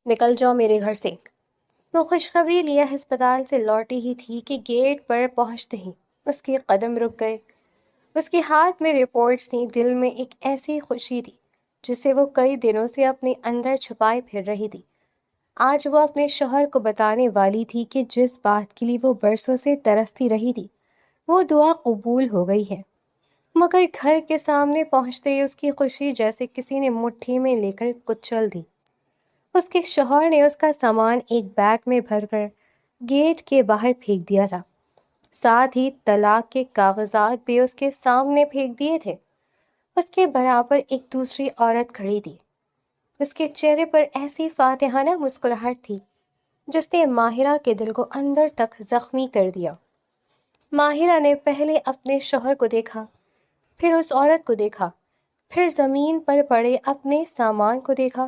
نکل جاؤ میرے گھر سے۔ وہ خوشخبری لیے ہسپتال سے لوٹی ہی تھی کہ گیٹ پر پہنچتے ہی اس کے قدم رک گئے۔ اس کے ہاتھ میں رپورٹس تھیں، دل میں ایک ایسی خوشی تھی جسے وہ کئی دنوں سے اپنے اندر چھپائے پھر رہی تھی۔ آج وہ اپنے شوہر کو بتانے والی تھی کہ جس بات کے لیے وہ برسوں سے ترستی رہی تھی وہ دعا قبول ہو گئی ہے۔ مگر گھر کے سامنے پہنچتے ہی اس کی خوشی جیسے کسی نے مٹھی میں لے کر کچل دی۔ اس کے شوہر نے اس کا سامان ایک بیگ میں بھر کر گیٹ کے باہر پھینک دیا تھا، ساتھ ہی طلاق کے کاغذات بھی اس کے سامنے پھینک دیے تھے۔ اس کے برابر ایک دوسری عورت کھڑی تھی، اس کے چہرے پر ایسی فاتحانہ مسکراہٹ تھی جس نے ماہرہ کے دل کو اندر تک زخمی کر دیا۔ ماہرہ نے پہلے اپنے شوہر کو دیکھا، پھر اس عورت کو دیکھا، پھر زمین پر پڑے اپنے سامان کو دیکھا۔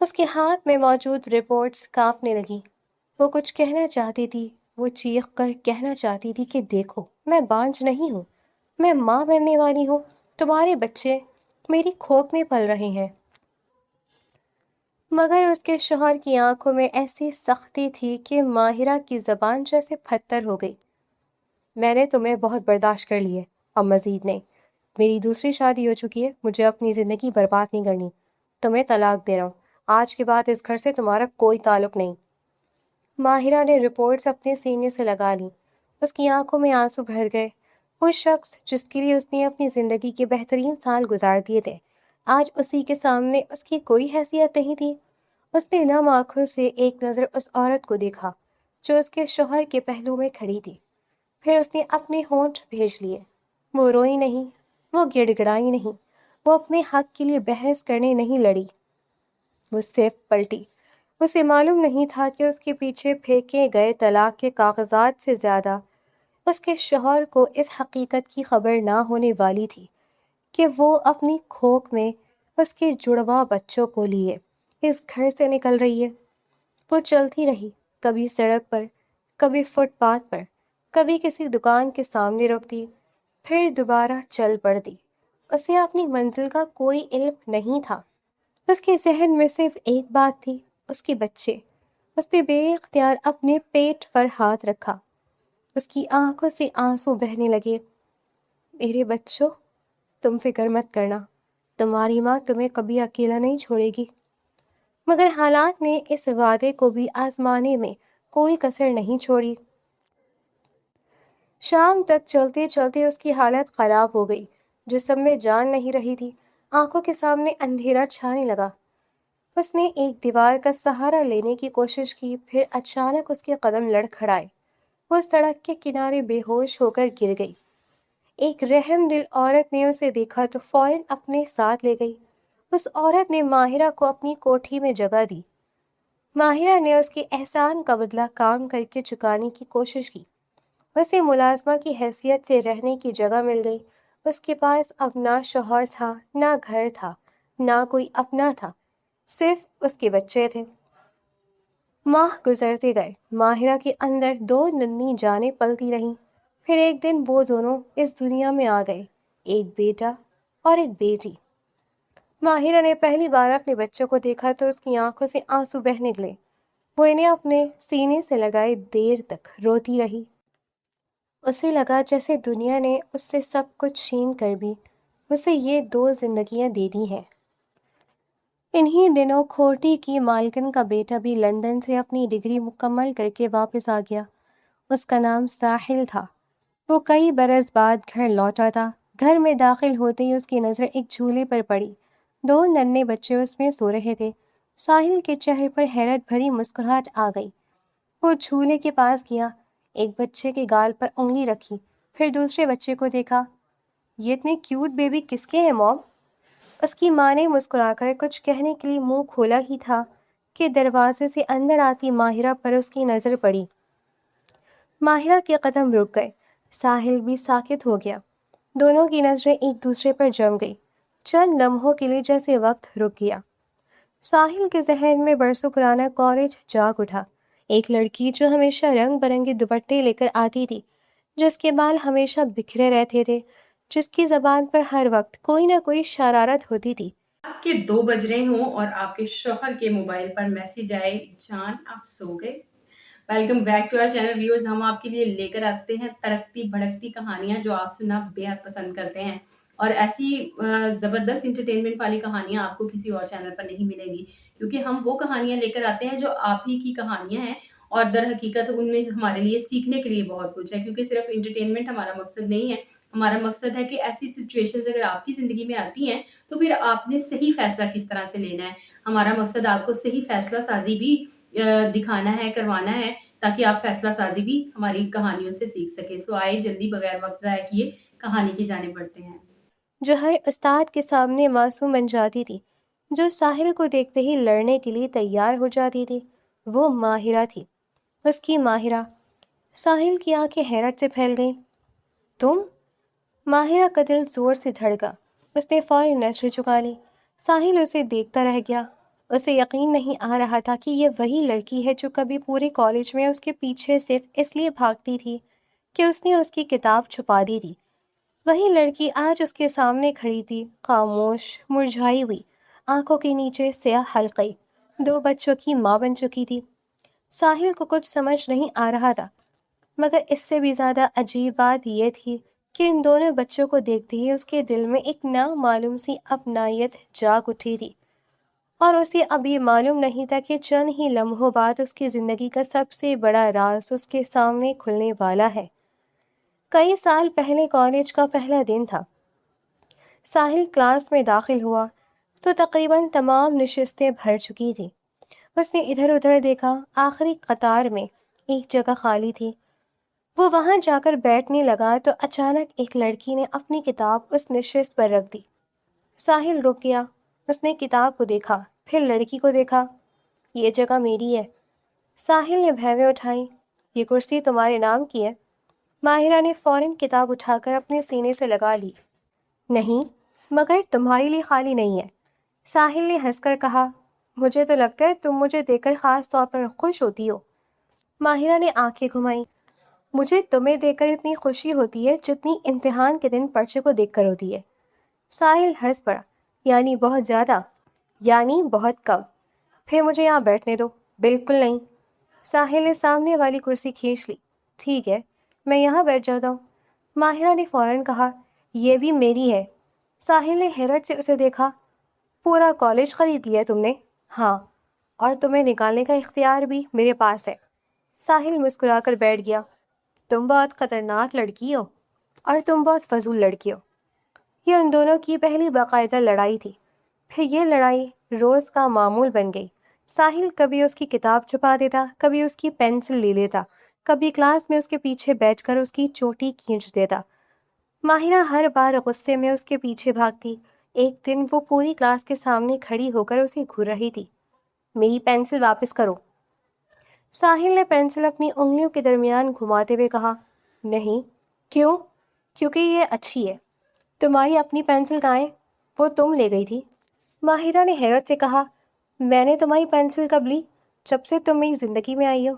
اس کے ہاتھ میں موجود رپورٹس کانپنے لگی۔ وہ کچھ کہنا چاہتی تھی، وہ چیخ کر کہنا چاہتی تھی کہ دیکھو، میں بانجھ نہیں ہوں، میں ماں بننے والی ہوں، تمہارے بچے میری کھوپ میں پل رہے ہیں۔ مگر اس کے شوہر کی آنکھوں میں ایسی سختی تھی کہ ماہرہ کی زبان جیسے پتھر ہو گئی۔ میں نے تمہیں بہت برداشت کر لی ہے، اب مزید نہیں۔ میری دوسری شادی ہو چکی ہے، مجھے اپنی زندگی برباد نہیں کرنی۔ تمہیں طلاق دے رہا ہوں، آج کے بعد اس گھر سے تمہارا کوئی تعلق نہیں۔ ماہرہ نے رپورٹس اپنے سینے سے لگا لیں، اس کی آنکھوں میں آنسو بھر گئے۔ وہ شخص جس کے لیے اس نے اپنی زندگی کے بہترین سال گزار دیے تھے، آج اسی کے سامنے اس کی کوئی حیثیت نہیں تھی۔ اس نے نم آنکھوں سے ایک نظر اس عورت کو دیکھا جو اس کے شوہر کے پہلو میں کھڑی تھی، پھر اس نے اپنے ہونٹ بھیج لیے۔ وہ روئی نہیں، وہ گڑ گڑائی نہیں، وہ اپنے حق کے لیے بحث کرنے نہیں لڑی، وہ صرف پلٹی۔ اسے معلوم نہیں تھا کہ اس کے پیچھے پھینکے گئے طلاق کے کاغذات سے زیادہ اس کے شوہر کو اس حقیقت کی خبر نہ ہونے والی تھی کہ وہ اپنی کھوک میں اس کے جڑواں بچوں کو لیے اس گھر سے نکل رہی ہے۔ وہ چلتی رہی، کبھی سڑک پر، کبھی فٹ پاتھ پر، کبھی کسی دکان کے سامنے رکتی، پھر دوبارہ چل پڑتی۔ اسے اپنی منزل کا کوئی علم نہیں تھا۔ اس کے ذہن میں صرف ایک بات تھی، اس کے بچے۔ اس نے بے اختیار اپنے پیٹ پر ہاتھ رکھا، اس کی آنکھوں سے آنسو بہنے لگے۔ میرے بچوں، تم فکر مت کرنا، تمہاری ماں تمہیں کبھی اکیلا نہیں چھوڑے گی۔ مگر حالات نے اس وعدے کو بھی آزمانے میں کوئی کسر نہیں چھوڑی۔ شام تک چلتے چلتے اس کی حالت خراب ہو گئی، جسم میں جان نہیں رہی تھی، آنکھوں کے سامنے اندھیرا چھانے لگا۔ اس نے ایک دیوار کا سہارا لینے کی کوشش کی، پھر اچانک اس کے قدم لڑکھڑائے۔ وہ سڑک کے کنارے بے ہوش ہو کر گر گئی۔ ایک رحم دل عورت نے اسے دیکھا تو فوراً اپنے ساتھ لے گئی۔ اس عورت نے ماہرہ کو اپنی کوٹھی میں جگہ دی۔ ماہرہ نے اس کے احسان کا بدلہ کام کر کے چکانے کی کوشش کی۔ اسے ملازمہ کی حیثیت سے رہنے کی جگہ مل گئی۔ اس کے پاس اب نہ شوہر تھا، نہ گھر تھا، نہ کوئی اپنا تھا، صرف اس کے بچے تھے۔ ماہ گزرتے گئے، ماہرہ کے اندر دو ننھی جانیں پلتی رہیں۔ پھر ایک دن وہ دونوں اس دنیا میں آ گئے، ایک بیٹا اور ایک بیٹی۔ ماہرہ نے پہلی بار اپنے بچوں کو دیکھا تو اس کی آنکھوں سے آنسو بہنے لگے۔ وہ انہیں اپنے سینے سے لگائے دیر تک روتی رہی۔ اسے لگا جیسے دنیا نے اس سے سب کچھ چھین کر بھی اسے یہ دو زندگیاں دے دی ہیں۔ انہی دنوں کھوٹی کی مالکن کا بیٹا بھی لندن سے اپنی ڈگری مکمل کر کے واپس آ گیا۔ اس کا نام ساحل تھا۔ وہ کئی برس بعد گھر لوٹا تھا۔ گھر میں داخل ہوتے ہی اس کی نظر ایک جھولے پر پڑی۔ دو ننھے بچے اس میں سو رہے تھے۔ ساحل کے چہرے پر حیرت بھری مسکراہٹ آ گئی۔ وہ جھولے کے پاس گیا، ایک بچے کے گال پر انگلی رکھی، پھر دوسرے بچے کو دیکھا۔ یہ اتنے کیوٹ بیبی کس کے ہیں موم؟ اس کی ماں نے مسکرا کر کچھ کہنے کے لیے منہ کھولا ہی تھا کہ دروازے سے اندر آتی ماہرہ پر اس کی نظر پڑی۔ ماہرہ کے قدم رک گئے، ساحل بھی ساکت ہو گیا۔ دونوں کی نظریں ایک دوسرے پر جم گئی۔ چند لمحوں کے لیے جیسے وقت رک گیا۔ ساحل کے ذہن میں برسوں پرانا کالج جاگ اٹھا۔ ایک لڑکی جو ہمیشہ رنگ برنگے دوپٹے لے کر آتی تھی، جس کے بال ہمیشہ بکھرے رہتے تھے، جس کی زبان پر ہر وقت کوئی نہ کوئی شرارت ہوتی تھی، رات کے 2 بج رہے ہوں اور آپ کے شوہر کے موبائل پر میسج آئے، جان آپ سو گئے؟ Welcome back to our channel viewers, ہم آپ کے لیے لے کر آتے ہیں تڑکتی بھڑکتی کہانیاں جو آپ سننا بے حد پسند کرتے ہیں، اور ایسی زبردست انٹرٹینمنٹ والی کہانیاں آپ کو کسی اور چینل پر نہیں ملیں گی، کیونکہ ہم وہ کہانیاں لے کر آتے ہیں جو آپ ہی کی کہانیاں ہیں، اور در حقیقت ان میں ہمارے لیے سیکھنے کے لیے بہت کچھ ہے، کیونکہ صرف انٹرٹینمنٹ ہمارا مقصد نہیں ہے، ہمارا مقصد ہے کہ ایسی سچویشنز اگر آپ کی زندگی میں آتی ہیں تو پھر آپ نے صحیح فیصلہ کس طرح سے لینا ہے۔ ہمارا مقصد آپ کو صحیح فیصلہ سازی بھی دکھانا ہے، کروانا ہے، تاکہ آپ فیصلہ سازی بھی ہماری کہانیوں سے سیکھ سکیں۔ سو آئے جلدی بغیر وقت ضائع کیے کہانی کی جانب بڑھتے ہیں۔ جو ہر استاد کے سامنے معصوم بن جاتی تھی، جو ساحل کو دیکھتے ہی لڑنے کے لیے تیار ہو جاتی تھی، وہ ماہرہ تھی۔ اس کی ماہرہ۔ ساحل کی آنکھیں حیرت سے پھیل گئیں۔ تم؟ ماہرہ کا دل زور سے دھڑکا۔ اس نے فوراً نظریں چکا لی۔ ساحل اسے دیکھتا رہ گیا۔ اسے یقین نہیں آ رہا تھا کہ یہ وہی لڑکی ہے جو کبھی پورے کالج میں اس کے پیچھے صرف اس لیے بھاگتی تھی کہ اس نے اس کی کتاب چھپا دی تھی۔ وہی لڑکی آج اس کے سامنے کھڑی تھی، خاموش، مرجھائی ہوئی، آنکھوں کے نیچے سیاہ حلقے، 2 بچوں کی ماں بن چکی تھی۔ ساحل کو کچھ سمجھ نہیں آ رہا تھا، مگر اس سے بھی زیادہ عجیب بات یہ تھی کہ ان دونوں بچوں کو دیکھتے ہی اس کے دل میں ایک نامعلوم سی اپنائیت جاگ اٹھی تھی، اور اسے اب یہ معلوم نہیں تھا کہ چند ہی لمحوں بعد اس کی زندگی کا سب سے بڑا راز اس کے سامنے کھلنے والا ہے۔ کئی سال پہلے کالج کا پہلا دن تھا۔ ساحل کلاس میں داخل ہوا تو تقریباً تمام نشستیں بھر چکی تھیں۔ اس نے ادھر ادھر دیکھا، آخری قطار میں ایک جگہ خالی تھی۔ وہ وہاں جا کر بیٹھنے لگا تو اچانک ایک لڑکی نے اپنی کتاب اس نشست پر رکھ دی۔ ساحل رک گیا۔ اس نے کتاب کو دیکھا، پھر لڑکی کو دیکھا۔ یہ جگہ میری ہے۔ ساحل نے بھویں اٹھائیں۔ یہ کرسی تمہارے نام کی ہے؟ ماہرہ نے فوراً کتاب اٹھا کر اپنے سینے سے لگا لی۔ نہیں، مگر تمہارے لیے خالی نہیں ہے۔ ساحل نے ہنس کر کہا، مجھے تو لگتا ہے تم مجھے دیکھ کر خاص طور پر خوش ہوتی ہو۔ ماہرہ نے آنکھیں گھمائیں۔ مجھے تمہیں دیکھ کر اتنی خوشی ہوتی ہے جتنی امتحان کے دن پرچے کو دیکھ کر ہوتی ہے۔ ساحل ہنس پڑا۔ یعنی بہت زیادہ؟ یعنی بہت کم۔ پھر مجھے یہاں بیٹھنے دو۔ بالکل نہیں۔ ساحل نے سامنے والی کرسی کھینچ لی۔ ٹھیک ہے، میں یہاں بیٹھ جاتا ہوں۔ ماہرہ نے فوراً کہا، یہ بھی میری ہے۔ ساحل نے حیرت سے اسے دیکھا۔ پورا کالج خرید لیا تم نے؟ ہاں، اور تمہیں نکالنے کا اختیار بھی میرے پاس ہے۔ ساحل مسکرا کر بیٹھ گیا۔ تم بہت خطرناک لڑکی ہو، اور تم بہت فضول لڑکی ہو۔ یہ ان دونوں کی پہلی باقاعدہ لڑائی تھی۔ پھر یہ لڑائی روز کا معمول بن گئی۔ ساحل کبھی اس کی کتاب چھپا دیتا، کبھی اس کی پینسل لے لیتا، کبھی کلاس میں اس کے پیچھے بیٹھ کر اس کی چوٹی کھینچ دیتا۔ ماہرہ ہر بار غصے میں اس کے پیچھے بھاگتی۔ ایک دن وہ پوری کلاس کے سامنے کھڑی ہو کر اسے گھور رہی تھی۔ میری پینسل واپس کرو۔ ساحل نے پینسل اپنی انگلیوں کے درمیان گھماتے ہوئے کہا، نہیں۔ کیوں؟ کیونکہ یہ اچھی ہے۔ تمہاری اپنی پینسل کہاں ہے؟ وہ تم لے گئی تھی۔ ماہرہ نے حیرت سے کہا، میں نے تمہاری پینسل کب لی؟ جب سے تم میری زندگی میں آئی ہو۔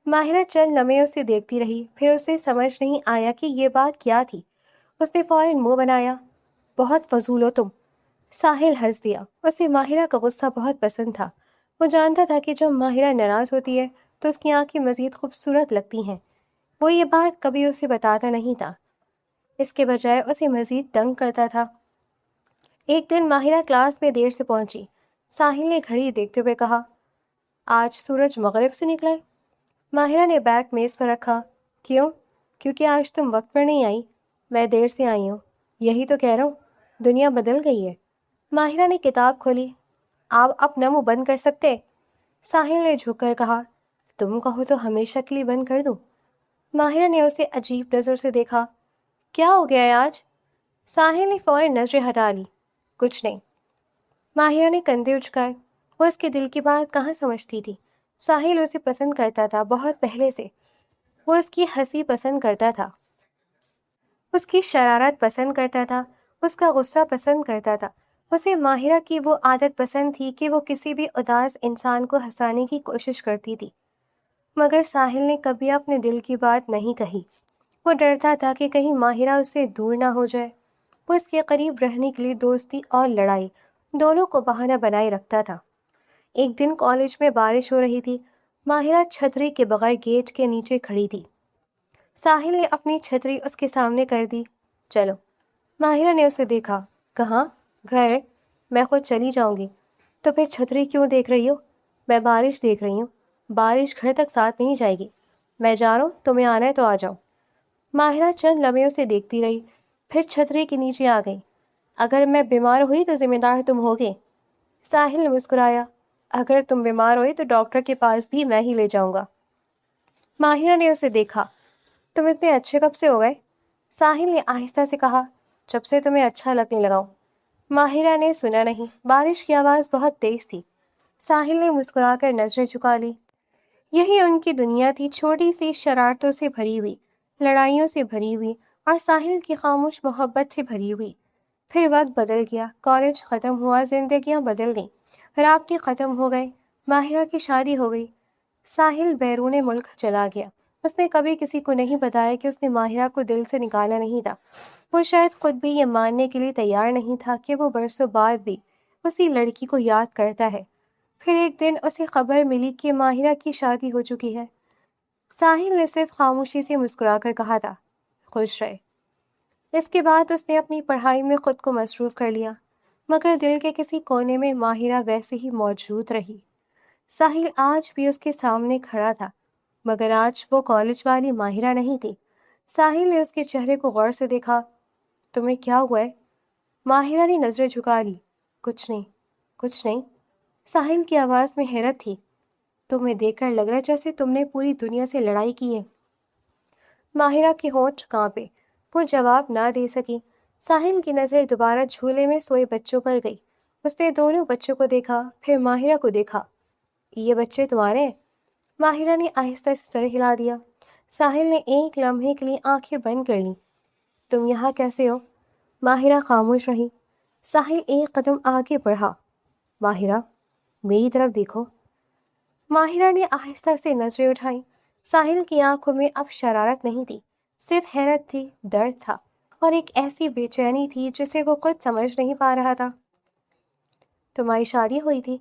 ماہرہ چند لمحے اسے دیکھتی رہی، پھر اسے سمجھ نہیں آیا کہ یہ بات کیا تھی۔ اس نے فوراً منہ بنایا، بہت فضول ہو تم۔ ساحل ہنس دیا۔ اسے ماہرہ کا غصہ بہت پسند تھا۔ وہ جانتا تھا کہ جب ماہرہ ناراض ہوتی ہے تو اس کی آنکھیں مزید خوبصورت لگتی ہیں۔ وہ یہ بات کبھی اسے بتاتا نہیں تھا، اس کے بجائے اسے مزید تنگ کرتا تھا۔ ایک دن ماہرہ کلاس میں دیر سے پہنچی۔ ساحل نے گھڑی دیکھتے ہوئے کہا، آج سورج مغرب سے نکلا ہے۔ ماہرہ نے بیگ میز پر رکھا۔ کیوں؟ کیونکہ آج تم وقت پر نہیں آئی۔ میں دیر سے آئی ہوں۔ یہی تو کہہ رہا ہوں، دنیا بدل گئی ہے۔ ماہرہ نے کتاب کھولی۔ آپ اپنا منہ بند کر سکتے؟ ساحل نے جھک کر کہا، تم کہو تو ہمیشہ کے لیے بند کر دوں۔ ماہرہ نے اسے عجیب نظر سے دیکھا۔ کیا ہو گیا ہے آج؟ ساحل نے فوراً نظریں ہٹا لی۔ کچھ نہیں۔ ماہرہ نے کندھے اچکائے۔ وہ اس کے دل کی بات کہاں سمجھتی تھی؟ ساحل اسے پسند کرتا تھا بہت پہلے سے۔ وہ اس کی ہنسی پسند کرتا تھا، اس کی شرارت پسند کرتا تھا، اس کا غصہ پسند کرتا تھا۔ اسے ماہرہ کی وہ عادت پسند تھی کہ وہ کسی بھی اداس انسان کو ہنسانے کی کوشش کرتی تھی۔ مگر ساحل نے کبھی اپنے دل کی بات نہیں کہی۔ وہ ڈرتا تھا کہ کہیں ماہرہ اس سے دور نہ ہو جائے۔ وہ اس کے قریب رہنے کے لیے دوستی اور لڑائی دونوں کو بہانہ بنائے رکھتا تھا۔ ایک دن کالج میں بارش ہو رہی تھی۔ ماہرہ چھتری کے بغیر گیٹ کے نیچے کھڑی تھی۔ ساحل نے اپنی چھتری اس کے سامنے کر دی۔ چلو۔ ماہرہ نے اسے دیکھا۔ کہاں؟ گھر۔ میں خود چلی جاؤں گی۔ تو پھر چھتری کیوں دیکھ رہی ہو؟ میں بارش دیکھ رہی ہوں۔ بارش گھر تک ساتھ نہیں جائے گی۔ میں جا رہا ہوں، تمہیں آنا ہے تو آ جاؤ۔ ماہرہ چند لمحے اسے دیکھتی رہی، پھر چھتری کے نیچے آ گئی۔ اگر میں بیمار ہوئی تو ذمہ دار تم ہوگے۔ ساحل نے مسکرایا۔ اگر تم بیمار ہوئی تو ڈاکٹر کے پاس بھی میں ہی لے جاؤں گا۔ ماہرہ نے اسے دیکھا۔ تم اتنے اچھے کب سے ہو گئے؟ ساحل نے آہستہ سے کہا۔ جب سے تمہیں اچھا لگنے لگا ہوں۔ ماہرہ نے سنا نہیں، بارش کی آواز بہت تیز تھی۔ ساحل نے مسکرا کر نظریں جھکا لی۔ یہی ان کی دنیا تھی، چھوٹی سی شرارتوں سے بھری ہوئی، لڑائیوں سے بھری ہوئی، اور ساحل کی خاموش محبت سے بھری ہوئی۔ پھر وقت بدل گیا، کالج ختم ہوا، زندگیاں بدل گئیں، رابطے ختم ہو گئے، ماہرہ کی شادی ہو گئی، ساحل بیرون ملک چلا گیا۔ اس نے کبھی کسی کو نہیں بتایا کہ اس نے ماہرہ کو دل سے نکالا نہیں تھا۔ وہ شاید خود بھی یہ ماننے کے لیے تیار نہیں تھا کہ وہ برسوں بعد بھی اسی لڑکی کو یاد کرتا ہے۔ پھر ایک دن اسے خبر ملی کہ ماہرہ کی شادی ہو چکی ہے۔ ساحل نے صرف خاموشی سے مسکرا کر کہا تھا، خوش رہے۔ اس کے بعد اس نے اپنی پڑھائی میں خود کو مصروف کر لیا، مگر دل کے کسی کونے میں ماہرہ ویسے ہی موجود رہی۔ ساحل آج بھی اس کے سامنے کھڑا تھا، مگر آج وہ کالج والی ماہرہ نہیں تھی۔ ساحل نے اس کے چہرے کو غور سے دیکھا۔ تمہیں کیا ہوا ہے؟ ماہرہ نے نظریں جھکا لی۔ کچھ نہیں، کچھ نہیں۔ ساحل کی آواز میں حیرت تھی۔ تمہیں دیکھ کر لگ رہا جیسے تم نے پوری دنیا سے لڑائی کی ہے۔ ماہرہ کے ہونٹ کانپے، وہ جواب نہ دے سکی۔ ساحل کی نظر دوبارہ جھولے میں سوئے بچوں پر گئی۔ اس نے دونوں بچوں کو دیکھا، پھر ماہرہ کو دیکھا۔ یہ بچے تمہارے ہیں؟ ماہرہ نے آہستہ سے سر ہلا دیا۔ ساحل نے ایک لمحے کے لیے آنکھیں بند کر لیں۔ تم یہاں کیسے ہو؟ ماہرہ خاموش رہی۔ ساحل ایک قدم آگے بڑھا۔ ماہرہ، میری طرف دیکھو۔ ماہرہ نے آہستہ سے نظریں اٹھائیں۔ ساحل کی آنکھوں میں اب شرارت نہیں تھی، صرف حیرت تھی، درد تھا، اور ایک ایسی بے چینی تھی جسے وہ خود سمجھ نہیں پا رہا تھا۔ تمہاری شادی ہوئی تھی؟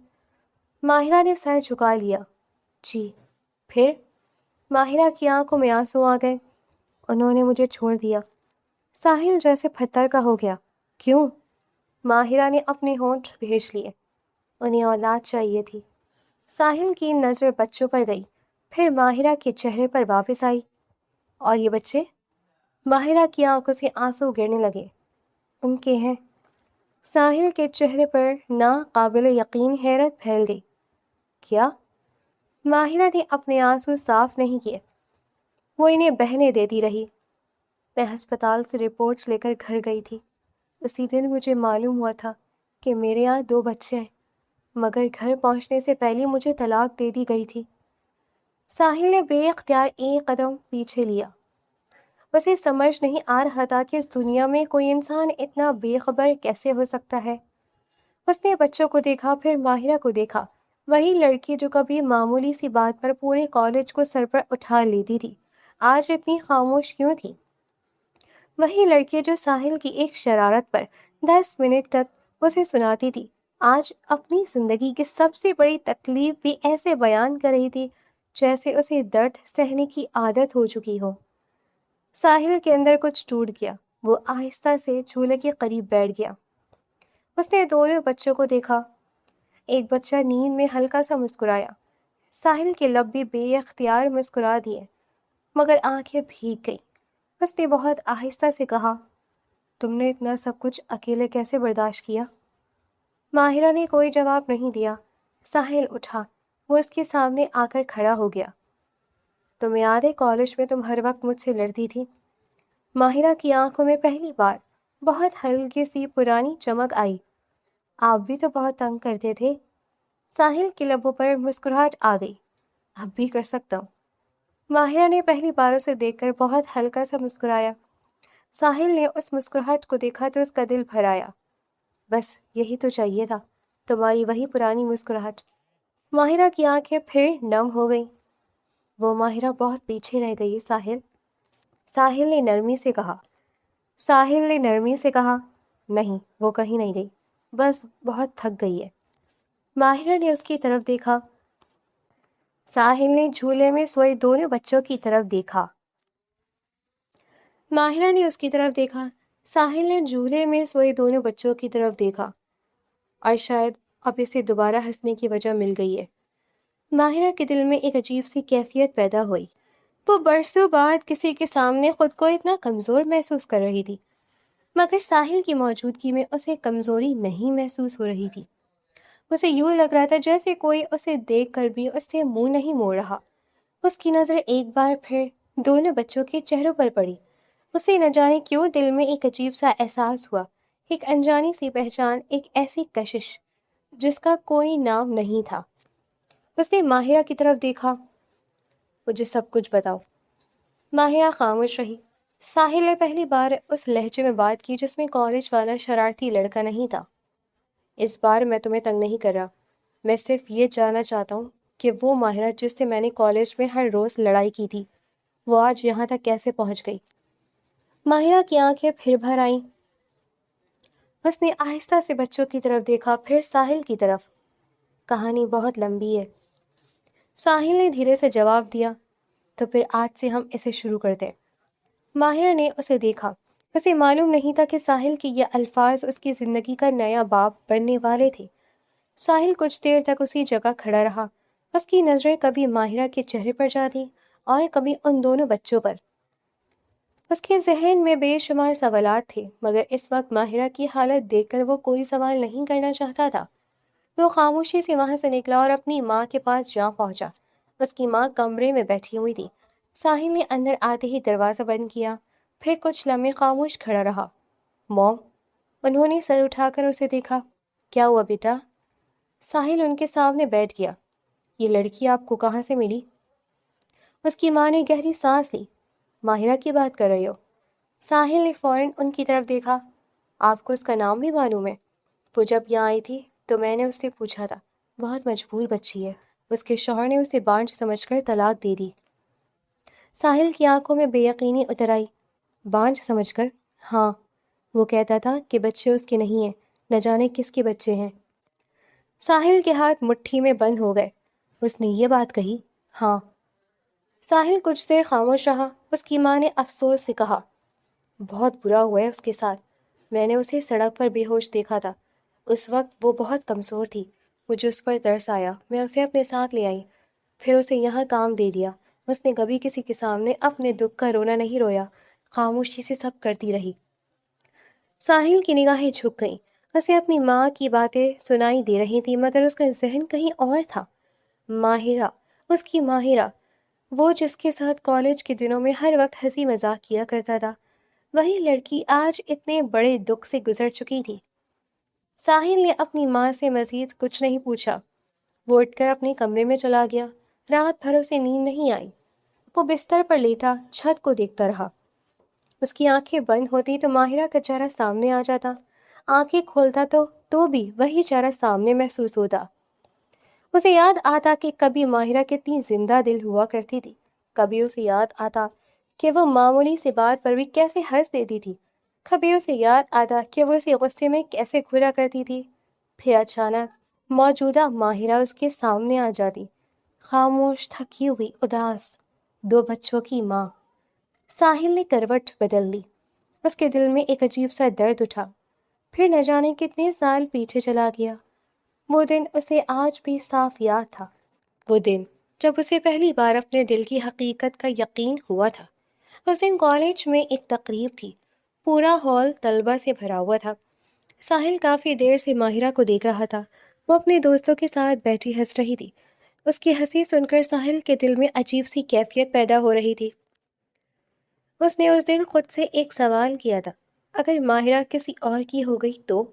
ماہرہ نے سر جھکا لیا۔ جی۔ پھر؟ ماہرہ کی آنکھوں میں آنسو آ گئے۔ انہوں نے مجھے چھوڑ دیا۔ ساحل جیسے پتھر کا ہو گیا۔ کیوں؟ ماہرہ نے اپنے ہونٹ بھیج لیے۔ انہیں اولاد چاہیے تھی۔ ساحل کی نظر بچوں پر گئی، پھر ماہرہ کے چہرے پر واپس آئی۔ اور یہ بچے؟ ماہرہ کی آنکھوں سے آنسو گرنے لگے۔ ان کے ہیں۔ ساحل کے چہرے پر ناقابل یقین حیرت پھیل گئی۔ کیا؟ ماہرہ نے اپنے آنسو صاف نہیں کیے۔ وہ انہیں بہنے دیتی رہی۔ میں ہسپتال سے رپورٹس لے کر گھر گئی تھی۔ اسی دن مجھے معلوم ہوا تھا کہ میرے یہاں 2 بچے ہیں، مگر گھر پہنچنے سے پہلے مجھے طلاق دے دی گئی تھی۔ ساحل نے بے اختیار ایک قدم پیچھے لیا۔ اسے سمجھ نہیں آ رہا تھا کہ اس دنیا میں کوئی انسان اتنا بے خبر کیسے ہو سکتا ہے۔ اس نے بچوں کو دیکھا، پھر ماہرہ کو دیکھا، وہی لڑکی جو کبھی معمولی سی بات پر پورے کالج کو سر پر اٹھا لیتی تھی، آج اتنی خاموش کیوں تھی؟ وہی لڑکی جو ساحل کی ایک شرارت پر 10 منٹ تک اسے سناتی تھی، آج اپنی زندگی کی سب سے بڑی تکلیف بھی ایسے بیان کر رہی تھی جیسے اسے درد سہنے کی عادت ہو چکی ہو۔ ساحل کے اندر کچھ ٹوٹ گیا۔ وہ آہستہ سے جھولے کے قریب بیٹھ گیا۔ اس نے دونوں بچوں کو دیکھا۔ ایک بچہ نیند میں ہلکا سا مسکرایا۔ ساحل کے لب بھی بے اختیار مسکرا دیے، مگر آنکھیں بھیگ گئیں۔ اس نے بہت آہستہ سے کہا، تم نے اتنا سب کچھ اکیلے کیسے برداشت کیا؟ ماہرہ نے کوئی جواب نہیں دیا۔ ساحل اٹھا، وہ اس کے سامنے آ کر کھڑا ہو گیا۔ تمہیں یاد ہے کالج میں تم ہر وقت مجھ سے لڑتی تھی؟ ماہرہ کی آنکھوں میں پہلی بار بہت ہلکی سی پرانی چمک آئی۔ آپ بھی تو بہت تنگ کرتے تھے۔ ساحل کے لبوں پر مسکراہٹ آ گئی۔ اب بھی کر سکتا ہوں۔ ماہرہ نے پہلی بار اسے دیکھ کر بہت ہلکا سا مسکرایا۔ ساحل نے اس مسکراہٹ کو دیکھا تو اس کا دل بھر آیا۔ بس یہی تو چاہیے تھا، تمہاری وہی پرانی مسکراہٹ۔ ماہرہ کی آنکھیں پھر نم ہو گئیں۔ وہ ماہرہ بہت پیچھے رہ گئی ساحل۔ ساحل نے نرمی سے کہا۔ نہیں، وہ کہیں نہیں گئی۔ بس بہت تھک گئی ہے۔ ماہرہ نے اس کی طرف دیکھا۔ ساحل نے جھولے میں سوئے دونوں بچوں کی طرف دیکھا۔ ماہرہ نے اس کی طرف دیکھا۔ ساحل نے جھولے میں سوئے دونوں بچوں کی طرف دیکھا، اور شاید اب اسے دوبارہ ہنسنے کی وجہ مل گئی ہے۔ ماہرہ کے دل میں ایک عجیب سی کیفیت پیدا ہوئی۔ وہ برسوں بعد کسی کے سامنے خود کو اتنا کمزور محسوس کر رہی تھی، مگر ساحل کی موجودگی میں اسے کمزوری نہیں محسوس ہو رہی تھی۔ اسے یوں لگ رہا تھا جیسے کوئی اسے دیکھ کر بھی اس سے منہ نہیں موڑ رہا۔ اس کی نظر ایک بار پھر دونوں بچوں کے چہروں پر پڑی۔ اسے نہ جانے کیوں دل میں ایک عجیب سا احساس ہوا، ایک انجانی سی پہچان، ایک ایسی کشش جس کا کوئی نام نہیں تھا۔ اس نے ماہرہ کی طرف دیکھا۔ مجھے سب کچھ بتاؤ۔ ماہرہ خاموش رہی۔ ساحل نے پہلی بار اس لہجے میں بات کی جس میں کالج والا شرارتی لڑکا نہیں تھا۔ اس بار میں تمہیں تنگ نہیں کر رہا، میں صرف یہ جاننا چاہتا ہوں کہ وہ ماہرہ جس سے میں نے کالج میں ہر روز لڑائی کی تھی، وہ آج یہاں تک کیسے پہنچ گئی؟ ماہرہ کی آنکھیں پھر بھر آئیں۔ اس نے آہستہ سے بچوں کی طرف دیکھا، پھر ساحل کی طرف۔ کہانی بہت لمبی ہے، ساحل نے دھیرے سے جواب دیا۔ تو پھر آج سے ہم اسے شروع کرتے ہیں۔ ماہرہ نے اسے دیکھا۔ اسے معلوم نہیں تھا کہ ساحل کے یہ الفاظ اس کی زندگی کا نیا باب بننے والے تھے۔ ساحل کچھ دیر تک اسی جگہ کھڑا رہا۔ اس کی نظریں کبھی ماہرہ کے چہرے پر جاتی اور کبھی ان دونوں بچوں پر۔ اس کے ذہن میں بے شمار سوالات تھے، مگر اس وقت ماہرہ کی حالت دیکھ کر وہ کوئی سوال نہیں کرنا چاہتا تھا۔ وہ خاموشی سے وہاں سے نکلا اور اپنی ماں کے پاس جا پہنچا۔ اس کی ماں کمرے میں بیٹھی ہوئی تھی۔ ساحل نے اندر آتے ہی دروازہ بند کیا، پھر کچھ لمحے خاموش کھڑا رہا۔ موم، انہوں نے سر اٹھا کر اسے دیکھا۔ کیا ہوا بیٹا؟ ساحل ان کے سامنے بیٹھ گیا۔ یہ لڑکی آپ کو کہاں سے ملی؟ اس کی ماں نے گہری سانس لی۔ ماہرہ کی بات کر رہے ہو؟ ساحل نے فوراً ان کی طرف دیکھا۔ آپ کو اس کا نام بھی معلوم ہے؟ وہ جب یہاں آئی تھی تو میں نے اس سے پوچھا تھا، بہت مجبور بچی ہے۔ اس کے شوہر نے اسے بانجھ سمجھ کر طلاق دے دی۔ ساحل کی آنکھوں میں بے یقینی اتر آئی۔ بانجھ سمجھ کر؟ ہاں، وہ کہتا تھا کہ بچے اس کے نہیں ہیں، نہ جانے کس کے بچے ہیں۔ ساحل کے ہاتھ مٹھی میں بند ہو گئے۔ اس نے یہ بات کہی؟ ہاں۔ ساحل کچھ دیر خاموش رہا۔ اس کی ماں نے افسوس سے کہا، بہت برا ہوا ہے اس کے ساتھ۔ میں نے اسے سڑک پر بے ہوش دیکھا تھا۔ اس وقت وہ بہت کمزور تھی۔ مجھے اس پر ترس آیا، میں اسے اپنے ساتھ لے آئی، پھر اسے یہاں کام دے دیا۔ اس نے کبھی کسی کے سامنے اپنے دکھ کا رونا نہیں رویا، خاموشی سے سب کرتی رہی۔ ساحل کی نگاہیں جھک گئیں۔ اسے اپنی ماں کی باتیں سنائی دے رہی تھیں، مگر اس کا ذہن کہیں اور تھا۔ ماہرہ، اس کی ماہرہ، وہ جس کے ساتھ کالج کے دنوں میں ہر وقت ہنسی مذاق کیا کرتا تھا، وہی لڑکی آج اتنے بڑے دکھ سے گزر چکی تھی۔ ساحل نے اپنی ماں سے مزید کچھ نہیں پوچھا۔ وہ اٹھ کر اپنے کمرے میں چلا گیا۔ رات بھر اسے نیند نہیں آئی۔ وہ بستر پر لیٹا چھت کو دیکھتا رہا۔ اس کی آنکھیں بند ہوتی تو ماہرہ کا چہرہ سامنے آ جاتا، آنکھیں کھولتا تو بھی وہی چہرہ سامنے محسوس ہوتا۔ اسے یاد آتا کہ کبھی ماہرہ کتنی زندہ دل ہوا کرتی تھی، کبھی اسے یاد آتا کہ وہ معمولی سی بات پر بھی کیسے ہنس دیتی تھی، کبھی اسے یاد آتا کہ وہ اسے غصے میں کیسے گھورا کرتی تھی۔ پھر اچانک موجودہ ماہرہ اس کے سامنے آ جاتی، خاموش، تھکی ہوئی، اداس، دو بچوں کی ماں۔ ساحل نے کروٹ بدل لی۔ اس کے دل میں ایک عجیب سا درد اٹھا، پھر نہ جانے کتنے سال پیچھے چلا گیا۔ وہ دن اسے آج بھی صاف یاد تھا، وہ دن جب اسے پہلی بار اپنے دل کی حقیقت کا یقین ہوا تھا۔ اس دن کالج میں ایک تقریب تھی، پورا ہال طلبہ سے بھرا ہوا تھا۔ ساحل کافی دیر سے ماہرہ کو دیکھ رہا تھا۔ وہ اپنے دوستوں کے ساتھ بیٹھی ہنس رہی تھی۔ اس کی ہنسی سن کر ساحل کے دل میں عجیب سی کیفیت پیدا ہو رہی تھی۔ اس نے اس دن خود سے ایک سوال کیا تھا، اگر ماہرہ کسی اور کی ہو گئی تو؟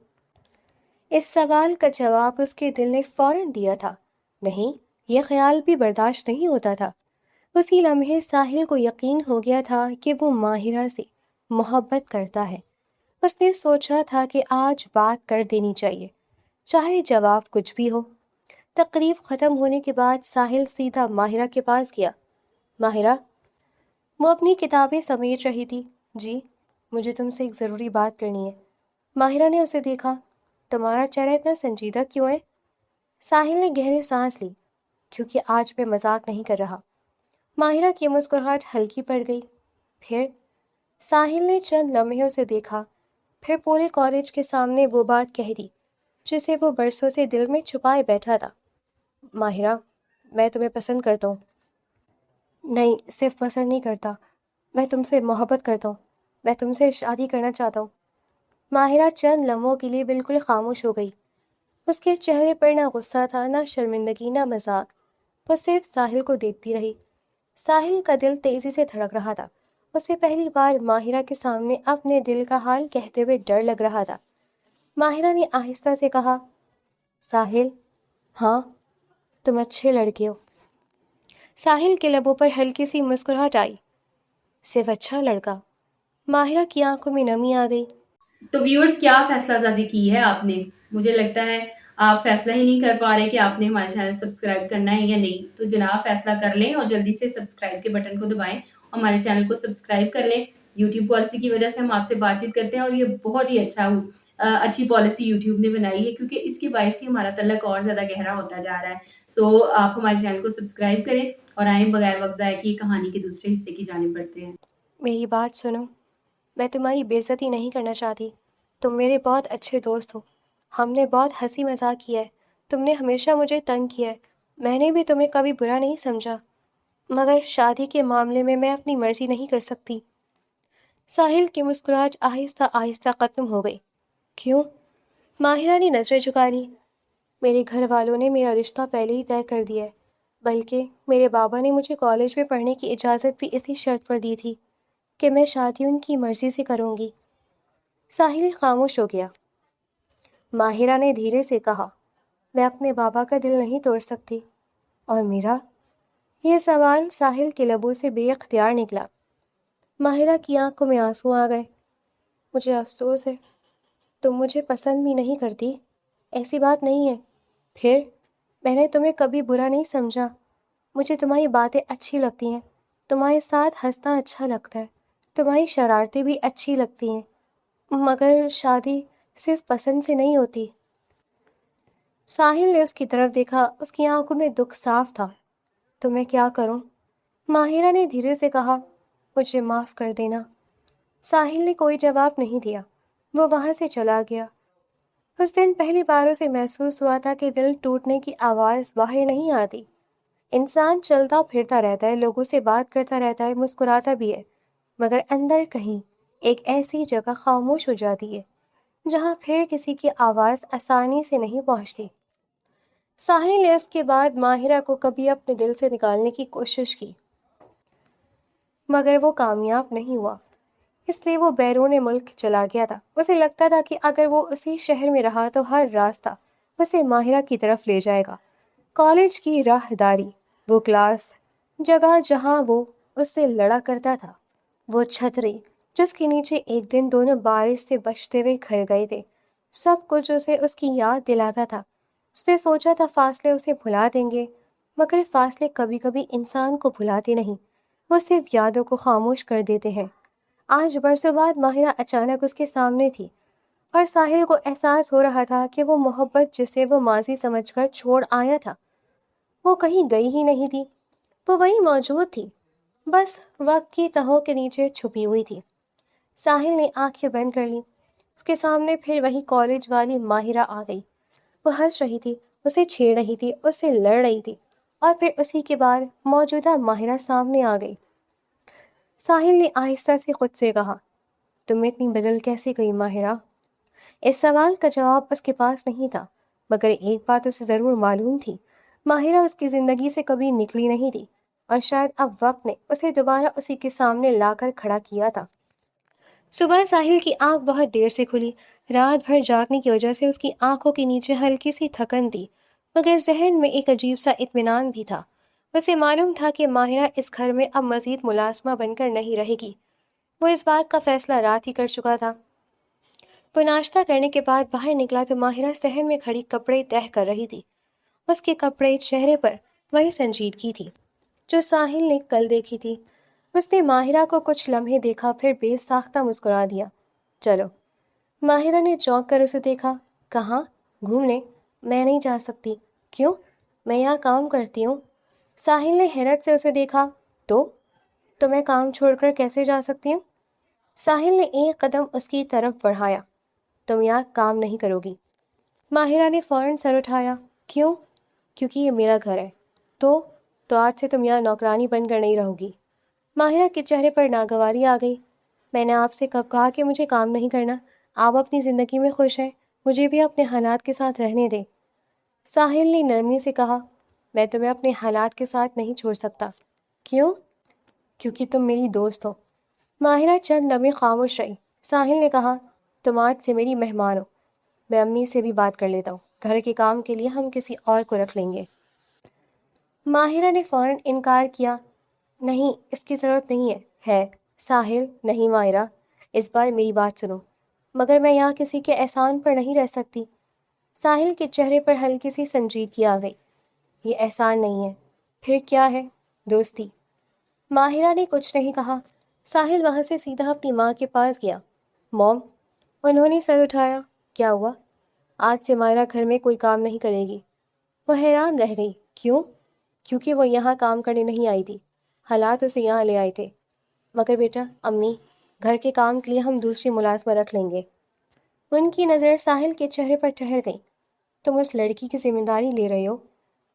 اس سوال کا جواب اس کے دل نے فوراً دیا تھا، نہیں، یہ خیال بھی برداشت نہیں ہوتا تھا۔ اسی لمحے ساحل کو یقین ہو گیا تھا کہ وہ ماہرہ سے محبت کرتا ہے۔ اس نے سوچا تھا کہ آج بات کر دینی چاہیے، چاہے جواب کچھ بھی ہو۔ تقریب ختم ہونے کے بعد ساحل سیدھا ماہرہ کے پاس گیا۔ ماہرہ، وہ اپنی کتابیں سمیٹ رہی تھی۔ جی، مجھے تم سے ایک ضروری بات کرنی ہے۔ ماہرہ نے اسے دیکھا۔ تمہارا چہرہ اتنا سنجیدہ کیوں ہے؟ ساحل نے گہری سانس لی. کیونکہ آج میں مذاق نہیں کر رہا. ماہرہ کی مسکراہٹ ہلکی پڑ گئی. پھر؟ ساحل نے چند لمحے اسے دیکھا، پھر پورے کالج کے سامنے وہ بات کہہ دی جسے وہ برسوں سے دل میں چھپائے بیٹھا تھا. ماہرہ، میں تمہیں پسند کرتا ہوں. نہیں، صرف پسند نہیں کرتا، میں تم سے محبت کرتا ہوں. میں تم سے شادی کرنا چاہتا ہوں. ماہرہ چند لمحوں کے لیے بالکل خاموش ہو گئی. اس کے چہرے پر نہ غصہ تھا، نہ شرمندگی، نہ مذاق. وہ صرف ساحل کو دیکھتی رہی. ساحل کا دل تیزی سے دھڑک رہا تھا. اسے پہلی بار ماہرہ کے سامنے اپنے دل کا حال کہتے ہوئے ڈر لگ رہا تھا. ماہرہ نے آہستہ سے کہا، ساحل، ہاں، تم اچھے لڑکے ہو. ساحل کے لبوں پر ہلکی سی مسکراہٹ آئی. صرف اچھا لڑکا؟ ماہرہ کی آنکھوں میں نمی آ گئی. تو ویورز کیا فیصلہ سازی کی ہے آپ نے؟ مجھے لگتا ہے آپ فیصلہ ہی نہیں کر پا رہے کہ آپ نے ہمارے چینل سبسکرائب کرنا ہے یا نہیں. تو جناب فیصلہ کر لیں اور جلدی سے سبسکرائب کے بٹن کو دبائیں اور ہمارے چینل کو سبسکرائب کر لیں. یوٹیوب پالیسی کی وجہ سے ہم آپ سے بات چیت کرتے ہیں اور یہ بہت ہی اچھی پالیسی یوٹیوب نے بنائی ہے کیونکہ اس کی باعث ہی ہمارا تعلق اور زیادہ گہرا ہوتا جا رہا ہے. سو آپ ہمارے چینل کو سبسکرائب کریں اور آئیں بغیر وقت ضائع کیے کہانی کے دوسرے حصے کی جانب بڑھتے ہیں. میری بات سنو، میں تمہاری بے عزتی نہیں کرنا چاہتی. تم میرے بہت اچھے دوست ہو. ہم نے بہت ہنسی مذاق کیا ہے. تم نے ہمیشہ مجھے تنگ کیا ہے. میں نے بھی تمہیں کبھی برا نہیں سمجھا. مگر شادی کے معاملے میں اپنی مرضی نہیں کر سکتی. ساحل کی مسکراہٹ آہستہ آہستہ ختم ہو گئی. کیوں؟ ماہرہ نے نظریں جھکا لی. میرے گھر والوں نے میرا رشتہ پہلے ہی طے کر دیا ہے. بلکہ میرے بابا نے مجھے کالج میں پڑھنے کی اجازت بھی اسی شرط پر دی تھی کہ میں شادی ان کی مرضی سے کروں گی. ساحل خاموش ہو گیا. ماہرہ نے دھیرے سے کہا، میں اپنے بابا کا دل نہیں توڑ سکتی. اور میرا؟ یہ سوال ساحل کے لبوں سے بے اختیار نکلا. ماہرہ کی آنکھوں میں آنسو آ گئے. مجھے افسوس ہے. تم مجھے پسند بھی نہیں کرتی. ایسی بات نہیں ہے. پھر؟ میں نے تمہیں کبھی برا نہیں سمجھا. مجھے تمہاری باتیں اچھی لگتی ہیں. تمہارے ساتھ ہنسنا اچھا لگتا ہے. تمہاری شرارتیں بھی اچھی لگتی ہیں. مگر شادی صرف پسند سے نہیں ہوتی. ساحل نے اس کی طرف دیکھا. اس کی آنکھوں میں دکھ صاف تھا. تو میں کیا کروں؟ ماہرہ نے دھیرے سے کہا، مجھے معاف کر دینا. ساحل نے کوئی جواب نہیں دیا. وہ وہاں سے چلا گیا. اس دن پہلی بار اسے محسوس ہوا تھا کہ دل ٹوٹنے کی آواز باہر نہیں آتی. انسان چلتا پھرتا رہتا ہے، لوگوں سے بات کرتا رہتا ہے، مسکراتا بھی ہے، مگر اندر کہیں ایک ایسی جگہ خاموش ہو جاتی ہے جہاں پھر کسی کی آواز آسانی سے نہیں پہنچتی. ساحل نے اس کے بعد ماہرہ کو کبھی اپنے دل سے نکالنے کی کوشش کی، مگر وہ کامیاب نہیں ہوا. اس لیے وہ بیرون ملک چلا گیا تھا. اسے لگتا تھا کہ اگر وہ اسی شہر میں رہا تو ہر راستہ اسے ماہرہ کی طرف لے جائے گا. کالج کی راہداری، وہ کلاس، جگہ جہاں وہ اس سے لڑا کرتا تھا، وہ چھتری جس کے نیچے ایک دن دونوں بارش سے بچتے ہوئے گھر گئے تھے، سب کچھ اسے اس کی یاد دلاتا تھا. اس نے سوچا تھا فاصلے اسے بھلا دیں گے، مگر فاصلے کبھی کبھی انسان کو بھلاتے نہیں، وہ صرف یادوں کو خاموش کر دیتے ہیں. آج برسوں بعد ماہرہ اچانک اس کے سامنے تھی اور ساحل کو احساس ہو رہا تھا کہ وہ محبت جسے وہ ماضی سمجھ کر چھوڑ آیا تھا، وہ کہیں گئی ہی نہیں تھی. وہ وہیں موجود تھی، بس وقت کی تہوں کے نیچے چھپی ہوئی تھی. ساحل نے آنکھیں بند کر لی. اس کے سامنے پھر وہی کالج والی ماہرہ آ گئی. وہ ہنس رہی تھی، اسے چھیڑ رہی تھی، اس سے لڑ رہی تھی، اور پھر اسی کے بعد موجودہ ماہرہ سامنے آ گئی. ساحل نے آہستہ سے خود سے کہا، تم اتنی بدل کیسے گئی ماہرہ؟ اس سوال کا جواب اس کے پاس نہیں تھا، مگر ایک بات اسے ضرور معلوم تھی، ماہرہ اس کی زندگی سے کبھی نکلی نہیں تھی، اور شاید اب وقت نے اسے دوبارہ اسی کے سامنے لا کر کھڑا کیا تھا. صبح ساحل کی آنکھ بہت دیر سے کھلی. رات بھر جاگنے کی وجہ سے اس کی آنکھوں کے نیچے ہلکی سی تھکن تھی، مگر ذہن میں ایک عجیب سا اطمینان بھی تھا. اسے معلوم تھا کہ ماہرہ اس گھر میں اب مزید ملازمہ بن کر نہیں رہے گی. وہ اس بات کا فیصلہ رات ہی کر چکا تھا. وہ ناشتہ کرنے کے بعد باہر نکلا تو ماہرہ صحن میں کھڑی کپڑے تہہ کر رہی تھی. اس کے کپڑے، چہرے پر وہی سنجیدگی تھی جو ساحل نے کل دیکھی تھی. اس نے ماہرہ کو کچھ لمحے دیکھا، پھر بے ساختہ مسکرا دیا. چلو. ماہرہ نے چونک کر اسے دیکھا. کہاں؟ گھومنے؟ میں نہیں جا سکتی۔ کیوں؟ میں یہاں کام کرتی ہوں۔ ساحل نے حیرت سے اسے دیکھا۔ تو میں کام چھوڑ کر کیسے جا سکتی ہوں؟ ساحل نے ایک قدم اس کی طرف بڑھایا۔ تم یہاں کام نہیں کرو گی۔ ماہرہ نے فوراً سر اٹھایا۔ کیوں؟ کیونکہ یہ میرا گھر ہے۔ تو آج سے تم یہاں نوکرانی بن کر نہیں رہو گی۔ ماہرہ کے چہرے پر ناگواری آ گئی۔ میں نے آپ سے کب کہا کہ مجھے کام نہیں کرنا؟ آپ اپنی زندگی میں خوش ہیں، مجھے بھی اپنے حالات کے ساتھ رہنے دیں۔ ساحل نے نرمی سے کہا، میں تمہیں اپنے حالات کے ساتھ نہیں چھوڑ سکتا۔ کیوں؟ کیونکہ تم میری دوست ہو۔ ماہرہ چند لمحے خاموش رہی۔ ساحل نے کہا، تم آج سے میری مہمان ہو۔ میں امی سے بھی بات کر لیتا ہوں، گھر کے کام کے لیے ہم کسی اور کو رکھ لیں گے۔ ماہرہ نے فوراً انکار کیا۔ نہیں، اس کی ضرورت نہیں ہے۔ ساحل، نہیں ماہرہ، اس بار میری بات سنو۔ مگر میں یہاں کسی کے احسان پر نہیں رہ سکتی۔ ساحل کے چہرے پر ہلکی سی سنجیدگی آ گئی۔ یہ احسان نہیں ہے۔ پھر کیا ہے؟ دوستی۔ ماہرہ نے کچھ نہیں کہا۔ ساحل وہاں سے سیدھا اپنی ماں کے پاس گیا۔ موم، انہوں نے سر اٹھایا۔ کیا ہوا؟ آج سے ماہرہ گھر میں کوئی کام نہیں کرے گی۔ وہ حیران رہ گئی۔ کیوں؟ کیونکہ وہ یہاں کام کرنے نہیں آئی تھی، حالات اسے یہاں لے آئے تھے۔ مگر بیٹا، امی، گھر کے کام کے لیے ہم دوسری ملازمہ رکھ لیں گے۔ ان کی نظر ساحل کے چہرے پر ٹھہر گئی۔ تم اس لڑکی کی ذمہ داری لے رہے ہو؟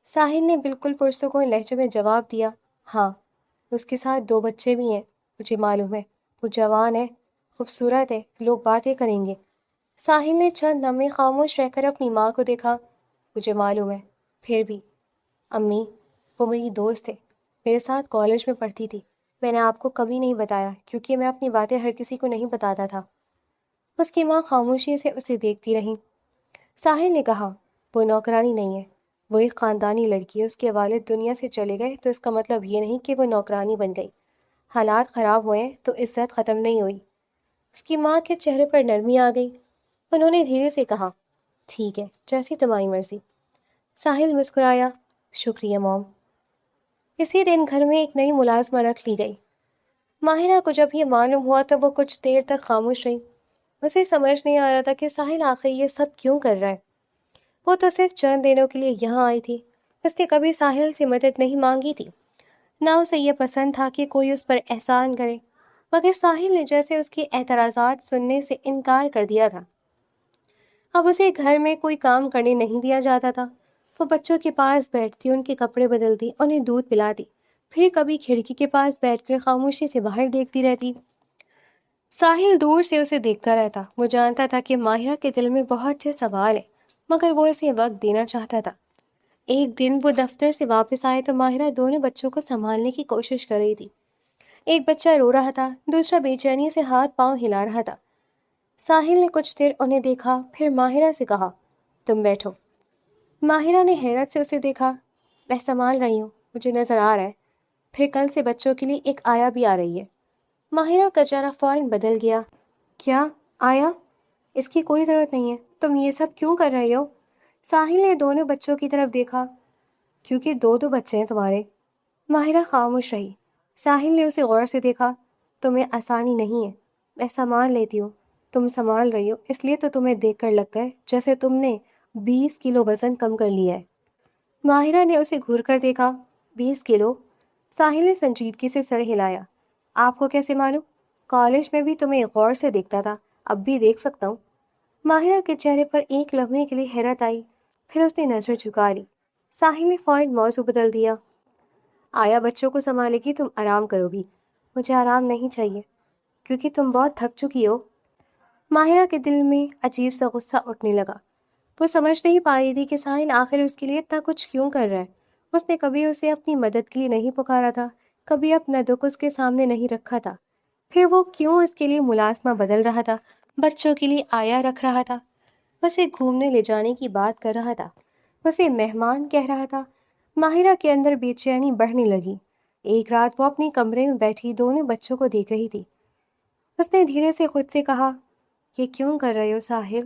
ساحل نے بالکل پرسکون لہجے میں جواب دیا۔ ہاں، اس کے ساتھ 2 بچے بھی ہیں، مجھے معلوم ہے۔ وہ جوان ہے، خوبصورت ہے، لوگ باتیں کریں گے۔ ساحل نے چند لمحے خاموش رہ کر اپنی ماں کو دیکھا۔ مجھے معلوم ہے، پھر بھی امی، وہ میری دوست ہے، میرے ساتھ کالج میں پڑھتی تھی۔ میں نے آپ کو کبھی نہیں بتایا کیونکہ میں اپنی باتیں ہر کسی کو نہیں بتاتا تھا۔ اس کی ماں خاموشی سے اسے دیکھتی رہی۔ ساحل نے کہا، وہ نوکرانی نہیں ہے، وہ ایک خاندانی لڑکی ہے۔ اس کے والد دنیا سے چلے گئے تو اس کا مطلب یہ نہیں کہ وہ نوکرانی بن گئی۔ حالات خراب ہوئے ہیں تو عزت ختم نہیں ہوئی۔ اس کی ماں کے چہرے پر نرمی آ گئی۔ انہوں نے دھیرے سے کہا، ٹھیک ہے، جیسی تمہاری مرضی۔ ساحل مسکرایا۔ شکریہ موم۔ اسی دن گھر میں ایک نئی ملازمہ رکھ لی گئی۔ ماہرہ کو جب یہ معلوم ہوا تو وہ کچھ دیر تک خاموش رہی۔ اسے سمجھ نہیں آ رہا تھا کہ ساحل آخر یہ سب کیوں کر رہا ہے۔ وہ تو صرف چند دنوں کے لیے یہاں آئی تھی۔ اس نے کبھی ساحل سے مدد نہیں مانگی تھی، نہ اسے یہ پسند تھا کہ کوئی اس پر احسان کرے۔ مگر ساحل نے جیسے اس کے اعتراضات سننے سے انکار کر دیا تھا۔ اب اسے گھر میں کوئی کام کرنے نہیں دیا جاتا تھا۔ وہ بچوں کے پاس بیٹھتی، ان کے کپڑے بدلتی، انہیں دودھ پلاتی، پھر کبھی کھڑکی کے پاس بیٹھ کر خاموشی سے باہر دیکھتی رہتی۔ ساحل دور سے اسے دیکھتا رہتا۔ وہ جانتا تھا کہ ماہرہ کے دل میں بہت سے سوال ہیں، مگر وہ اسے وقت دینا چاہتا تھا۔ ایک دن وہ دفتر سے واپس آئے تو ماہرہ دونوں بچوں کو سنبھالنے کی کوشش کر رہی تھی۔ ایک بچہ رو رہا تھا، دوسرا بے چینی سے ہاتھ پاؤں ہلا رہا تھا۔ ساحل نے کچھ دیر انہیں دیکھا، پھر ماہرہ سے کہا، تم بیٹھو۔ ماہرہ نے حیرت سے اسے دیکھا۔ میں سنبھال رہی ہوں، مجھے نظر آ رہا ہے۔ پھر کل سے بچوں کے لیے ایک آیا بھی آ رہی ہے۔ ماہرہ کا چہرہ فوراً بدل گیا۔ کیا آیا؟ اس کی کوئی ضرورت نہیں ہے، تم یہ سب کیوں کر رہے ہو؟ ساحل نے دونوں بچوں کی طرف دیکھا۔ کیونکہ 2 بچے ہیں تمہارے۔ ماہرہ خاموش رہی۔ ساحل نے اسے غور سے دیکھا۔ تمہیں آسانی نہیں ہے، میں سامان لیتی ہوں، تم سنبھال رہی ہو، اس لیے تو تمہیں دیکھ کر لگتا ہے جیسے تم نے 20 کلو وزن کم کر لیا ہے۔ ماہرہ نے اسے گھور کر دیکھا۔ 20 کلو؟ ساحل نے سنجیدگی سے سر ہلایا۔ آپ کو کیسے معلوم؟ کالج میں بھی تمہیں غور سے دیکھتا تھا، اب بھی دیکھ سکتا ہوں۔ ماہرہ کے چہرے پر ایک لمحے کے لیے حیرت آئی، پھر اس نے نظر جھکا لی۔ ساحل نے فوراً موضوع بدل دیا۔ آیا بچوں کو سنبھالے گی، تم آرام کرو گی۔ مجھے آرام نہیں چاہیے، کیونکہ تم بہت تھک چکی ہو۔ ماہرہ کے دل میں عجیب سا غصہ اٹھنے لگا۔ وہ سمجھ نہیں پا رہی تھی کہ ساحل آخر اس کے لیے اتنا کچھ کیوں کر رہا ہے۔ اس نے کبھی اسے اپنی مدد کے لیے نہیں پکارا تھا، کبھی اپنا دکھ اس کے سامنے نہیں رکھا تھا۔ پھر وہ کیوں اس کے لیے ملازمہ بدل رہا تھا، بچوں کے لیے آیا رکھ رہا تھا، اسے گھومنے لے جانے کی بات کر رہا تھا، اسے مہمان کہہ رہا تھا۔ ماہرہ کے اندر بے چینی بڑھنے لگی۔ ایک رات وہ اپنے کمرے میں بیٹھی دونوں بچوں کو دیکھ رہی تھی۔ اس نے دھیرے سے خود سے کہا، یہ کیوں کر رہے ہو ساحل؟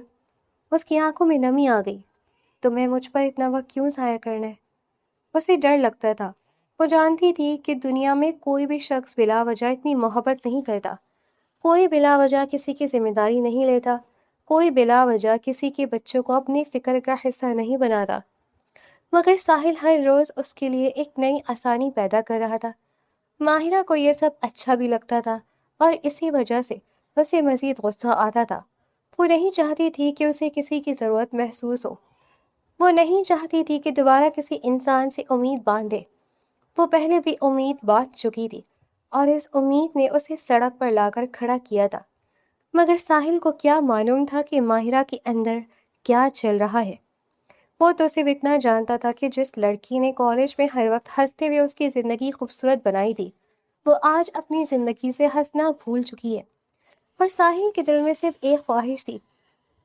اس کی آنکھوں میں نمی آ گئی۔ تمہیں مجھ پر اتنا وقت کیوں ضائع کرنا ہے؟ اسے ڈر لگتا تھا۔ وہ جانتی تھی کہ دنیا میں کوئی بھی شخص بلا وجہ اتنی محبت نہیں کرتا، کوئی بلا وجہ کسی کی ذمہ داری نہیں لیتا، کوئی بلا وجہ کسی کے بچوں کو اپنی فکر کا حصہ نہیں بناتا، مگر ساحل ہر روز اس کے لیے ایک نئی آسانی پیدا کر رہا تھا۔ ماہرہ کو یہ سب اچھا بھی لگتا تھا اور اسی وجہ سے اسے مزید غصہ آتا تھا۔ وہ نہیں چاہتی تھی کہ اسے کسی کی ضرورت محسوس ہو، وہ نہیں چاہتی تھی کہ دوبارہ کسی انسان سے امید باندھے۔ وہ پہلے بھی امید باندھ چکی تھی اور اس امید نے اسے سڑک پر لا کر کھڑا کیا تھا، مگر ساحل کو کیا معلوم تھا کہ ماہرہ کے اندر کیا چل رہا ہے۔ وہ تو صرف اتنا جانتا تھا کہ جس لڑکی نے کالج میں ہر وقت ہنستے ہوئے اس کی زندگی خوبصورت بنائی تھی، وہ آج اپنی زندگی سے ہنسنا بھول چکی ہے۔ اور ساحل کے دل میں صرف ایک خواہش تھی،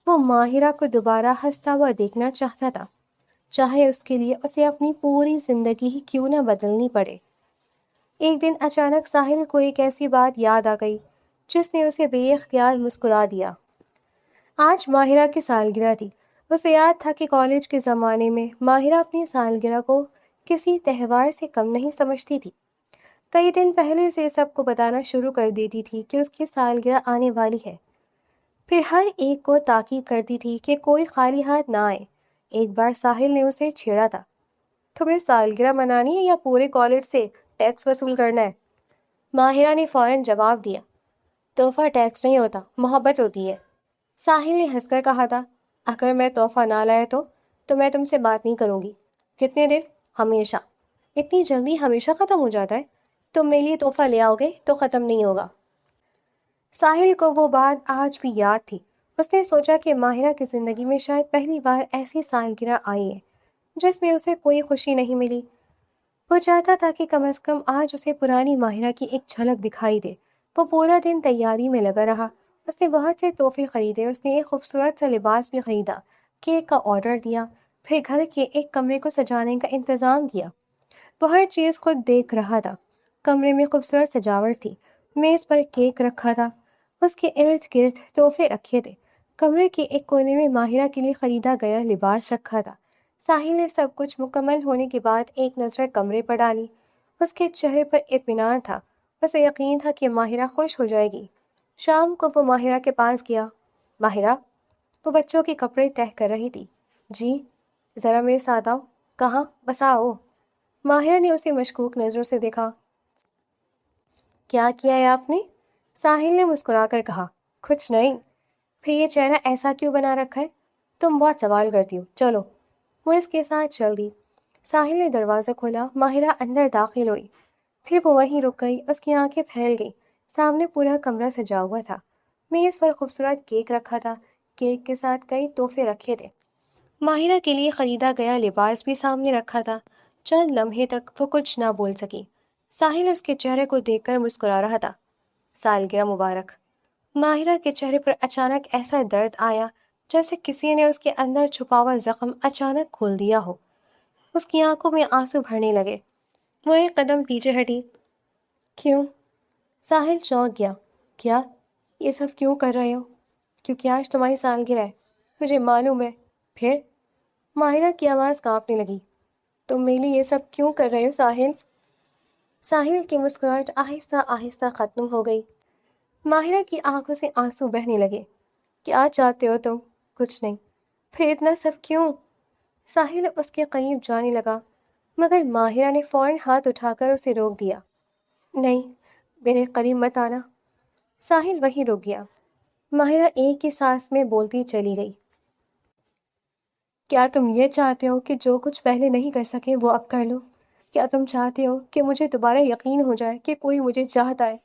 وہ ماہرہ کو دوبارہ ہنستا ہوا دیکھنا چاہتا تھا، چاہے اس کے لیے اسے اپنی پوری زندگی ہی کیوں نہ بدلنی پڑے۔ ایک دن اچانک ساحل کو ایک ایسی بات یاد آ گئی جس نے اسے بے اختیار مسکرا دیا۔ آج ماہرہ کی سالگرہ تھی۔ اسے یاد تھا کہ کالج کے زمانے میں ماہرہ اپنی سالگرہ کو کسی تہوار سے کم نہیں سمجھتی تھی۔ کئی دن پہلے سے سب کو بتانا شروع کر دیتی تھی کہ اس کی سالگرہ آنے والی ہے، پھر ہر ایک کو تاکید کرتی تھی کہ کوئی خالی ہاتھ نہ آئے۔ ایک بار ساحل نے اسے چھیڑا تھا، تمہیں سالگرہ منانی ہے یا پورے کالج سے ٹیکس وصول کرنا ہے؟ ماہرہ نے فوراً جواب دیا، تحفہ ٹیکس نہیں ہوتا، محبت ہوتی ہے۔ ساحل نے ہنس کر کہا تھا، اگر میں تحفہ نہ لایا تو میں تم سے بات نہیں کروں گی۔ کتنے دن؟ ہمیشہ۔ اتنی جلدی ہمیشہ ختم ہو جاتا ہے؟ تم میرے لیے تحفہ لے آؤ گے تو ختم نہیں ہوگا۔ ساحل کو وہ بات آج بھی یاد تھی۔ اس نے سوچا کہ ماہرہ کی زندگی میں شاید پہلی بار ایسی سالگرہ آئی ہے جس میں اسے کوئی خوشی نہیں ملی۔ وہ چاہتا تھا کہ کم از کم آج اسے پرانی ماہرہ کی ایک جھلک دکھائی دے۔ وہ پورا دن تیاری میں لگا رہا، اس نے بہت سے تحفے خریدے، اس نے ایک خوبصورت سا لباس بھی خریدا، کیک کا آرڈر دیا، پھر گھر کے ایک کمرے کو سجانے کا انتظام کیا۔ وہ ہر چیز خود دیکھ رہا تھا۔ کمرے میں خوبصورت سجاوٹ تھی، میز پر کیک رکھا تھا، اس کے ارد گرد تحفے رکھے تھے، کمرے کے ایک کونے میں ماہرہ کے لیے خریدا گیا لباس رکھا تھا۔ ساحل نے سب کچھ مکمل ہونے کے بعد ایک نظر کمرے پر ڈالی۔ اس کے چہرے پر اطمینان تھا، اسے یقین تھا کہ ماہرہ خوش ہو جائے گی۔ شام کو وہ ماہرہ کے پاس گیا۔ ماہرہ، وہ بچوں کے کپڑے تہہ کر رہی تھی۔ جی، ذرا میرے ساتھ آؤ۔ کہاں؟ بس آؤ۔ ماہرہ نے اسے مشکوک نظروں سے دیکھا۔ کیا کیا ہے آپ نے؟ ساحل نے مسکرا کر کہا، کچھ نہیں۔ پھر یہ چہرہ ایسا کیوں بنا رکھا ہے؟ تم بہت سوال کرتی ہو، چلو۔ وہ اس کے ساتھ چل دی۔ ساحل نے دروازہ کھولا، ماہرہ اندر داخل ہوئی، پھر وہ وہیں رک گئی، اس کی آنکھیں پھیل گئی۔ سامنے پورا کمرہ سجا ہوا تھا، میز پر خوبصورت کیک رکھا تھا، کیک کے ساتھ کئی تحفے رکھے تھے، ماہرہ کے لیے خریدا گیا لباس بھی سامنے رکھا تھا۔ چند لمحے تک وہ کچھ نہ بول سکی۔ ساحل اس کے چہرے کو دیکھ کر مسکرا رہا تھا۔ سالگرہ مبارک۔ ماہرہ کے چہرے پر اچانک ایسا درد آیا جیسے کسی نے اس کے اندر چھپا ہوا زخم اچانک کھول دیا ہو۔ اس کی آنکھوں میں آنسو بھرنے لگے۔ وہ ایک قدم پیچھے ہٹی۔ کیوں؟ ساحل چونک گیا۔ کیا؟ یہ سب کیوں کر رہے ہو؟ کیونکہ آج تمہاری سالگرہ ہے، مجھے معلوم ہے۔ پھر؟ ماہرہ کی آواز کانپنے لگی۔ تم میرے لیے یہ سب کیوں کر رہے ہو ساحل؟ ساحل کی مسکراہٹ آہستہ آہستہ ختم ہو گئی۔ ماہرہ کی آنکھوں سے آنسو بہنے لگے۔ کیا چاہتے ہو تم؟ کچھ نہیں۔ پھر اتنا سب کیوں؟ ساحل اس کے قریب جانے لگا، مگر ماہرہ نے فوراً ہاتھ اٹھا کر اسے روک دیا۔ نہیں، میرے قریب مت آنا۔ ساحل وہیں رک گیا۔ ماہرہ ایک ہی سانس میں بولتی چلی گئی۔ کیا تم یہ چاہتے ہو کہ جو کچھ پہلے نہیں کر سکے وہ اب کر لو؟ کیا تم چاہتے ہو کہ مجھے دوبارہ یقین ہو جائے کہ کوئی مجھے چاہتا ہے؟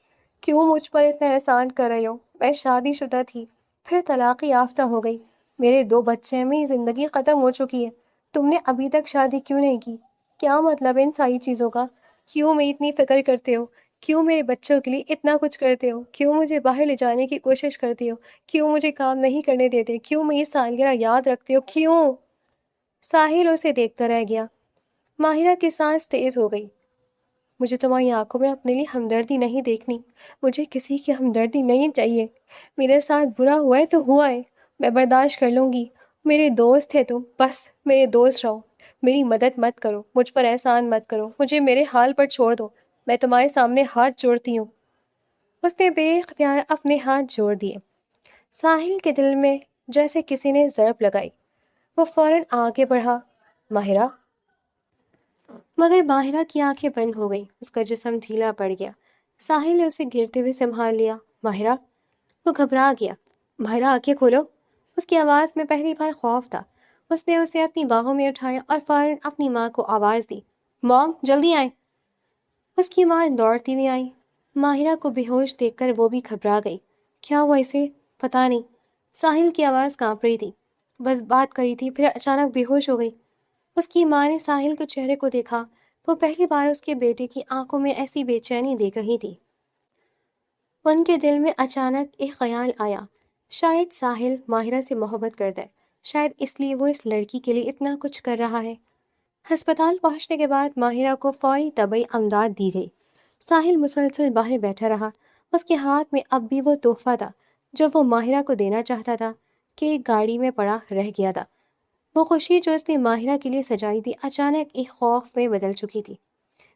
کیوں مجھ پر اتنا احسان کر رہے ہو؟ میں شادی شدہ تھی، پھر طلاق یافتہ ہو گئی، میرے 2 بچے ہیں، میری زندگی ختم ہو چکی ہے۔ تم نے ابھی تک شادی کیوں نہیں کی؟ کیا مطلب ہے ان ساری چیزوں کا؟ کیوں میں اتنی فکر کرتے ہو؟ کیوں میرے بچوں کے لیے اتنا کچھ کرتے ہو؟ کیوں مجھے باہر لے جانے کی کوشش کرتے ہو؟ کیوں مجھے کام نہیں کرنے دیتے؟ کیوں میری سالگرہ یاد رکھتے ہو؟ کیوں؟ ساحل اسے دیکھتا رہ گیا۔ ماہرہ کی سانس تیز ہو گئی۔ مجھے تمہاری آنکھوں میں اپنے لیے ہمدردی نہیں دیکھنی، مجھے کسی کی ہمدردی نہیں چاہیے۔ میرے ساتھ برا ہوا ہے تو ہوا ہے، میں برداشت کر لوں گی۔ میرے دوست تھے تم، بس میرے دوست رہو، میری مدد مت کرو، مجھ پر احسان مت کرو، مجھے میرے حال پر چھوڑ دو، میں تمہارے سامنے ہاتھ جوڑتی ہوں۔ اس نے بے اختیار اپنے ہاتھ جوڑ دیے۔ ساحل کے دل میں جیسے کسی نے ضرب لگائی۔ وہ فوراً آگے بڑھا، ماہرہ، مگر ماہرہ کی آنکھیں بند ہو گئیں، اس کا جسم ڈھیلا پڑ گیا۔ ساحل نے اسے گرتے ہوئے سنبھال لیا۔ ماہرہ، وہ گھبرا گیا۔ ماہرہ آنکھیں کھولو۔ اس کی آواز میں پہلی بار خوف تھا۔ اس نے اسے اپنی باہوں میں اٹھایا اور فوراً اپنی ماں کو آواز دی، مام جلدی آئیں۔ اس کی ماں دوڑتی ہوئی آئی۔ ماہرہ کو بے ہوش دیکھ کر وہ بھی گھبرا گئی۔ کیا ہوا اسے؟ پتہ نہیں۔ ساحل کی آواز کانپ رہی تھی۔ بس بات کری تھی، پھر اچانک بے ہوش ہو گئی۔ اس کی ماں نے ساحل کے چہرے کو دیکھا۔ وہ پہلی بار اس کے بیٹے کی آنکھوں میں ایسی بے چینی دیکھ رہی تھی۔ ان کے دل میں اچانک ایک خیال آیا، شاید ساحل ماہرہ سے محبت کرتا ہے، شاید اس لیے وہ اس لڑکی کے لیے اتنا کچھ کر رہا ہے۔ ہسپتال پہنچنے کے بعد ماہرہ کو فوری طبی امداد دی گئی۔ ساحل مسلسل باہر بیٹھا رہا۔ اس کے ہاتھ میں اب بھی وہ تحفہ تھا جو وہ ماہرہ کو دینا چاہتا تھا کہ ایک گاڑی میں پڑا رہ گیا تھا۔ وہ خوشی جو اس نے ماہرہ کے لیے سجائی تھی اچانک ایک خوف میں بدل چکی تھی۔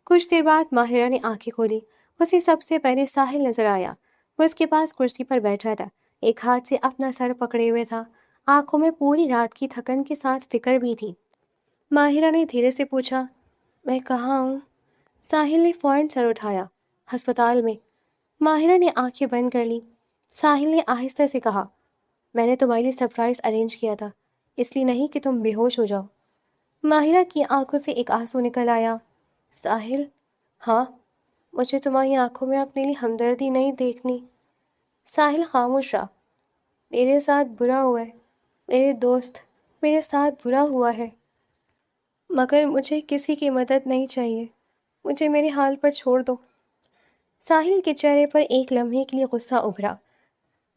کچھ دیر بعد ماہرہ نے آنکھیں کھولی۔ اسے سب سے پہلے ساحل نظر آیا۔ وہ اس کے پاس کرسی پر بیٹھا تھا، ایک ہاتھ سے اپنا سر پکڑے ہوئے تھا۔ آنکھوں میں پوری رات کی تھکن کے ساتھ فکر بھی تھی۔ ماہرہ نے دھیرے سے پوچھا، میں کہاں ہوں؟ ساحل نے فوراً سر اٹھایا، ہسپتال میں۔ ماہرہ نے آنکھیں بند کر لی۔ ساحل نے آہستہ سے کہا، میں نے تمہارے لیے سرپرائز ارینج کیا تھا، اس لیے نہیں کہ تم بے ہوش ہو جاؤ۔ ماہرہ کی آنکھوں سے ایک آنسو نکل آیا۔ ساحل، ہاں، مجھے تمہاری آنکھوں میں اپنے لیے ہمدردی نہیں دیکھنی۔ ساحل خاموش رہا۔ میرے ساتھ برا ہوا ہے، میرے دوست، میرے ساتھ برا ہوا ہے، مگر مجھے کسی کی مدد نہیں چاہیے، مجھے میرے حال پر چھوڑ دو۔ ساحل کے چہرے پر ایک لمحے کے لیے غصہ ابھرا،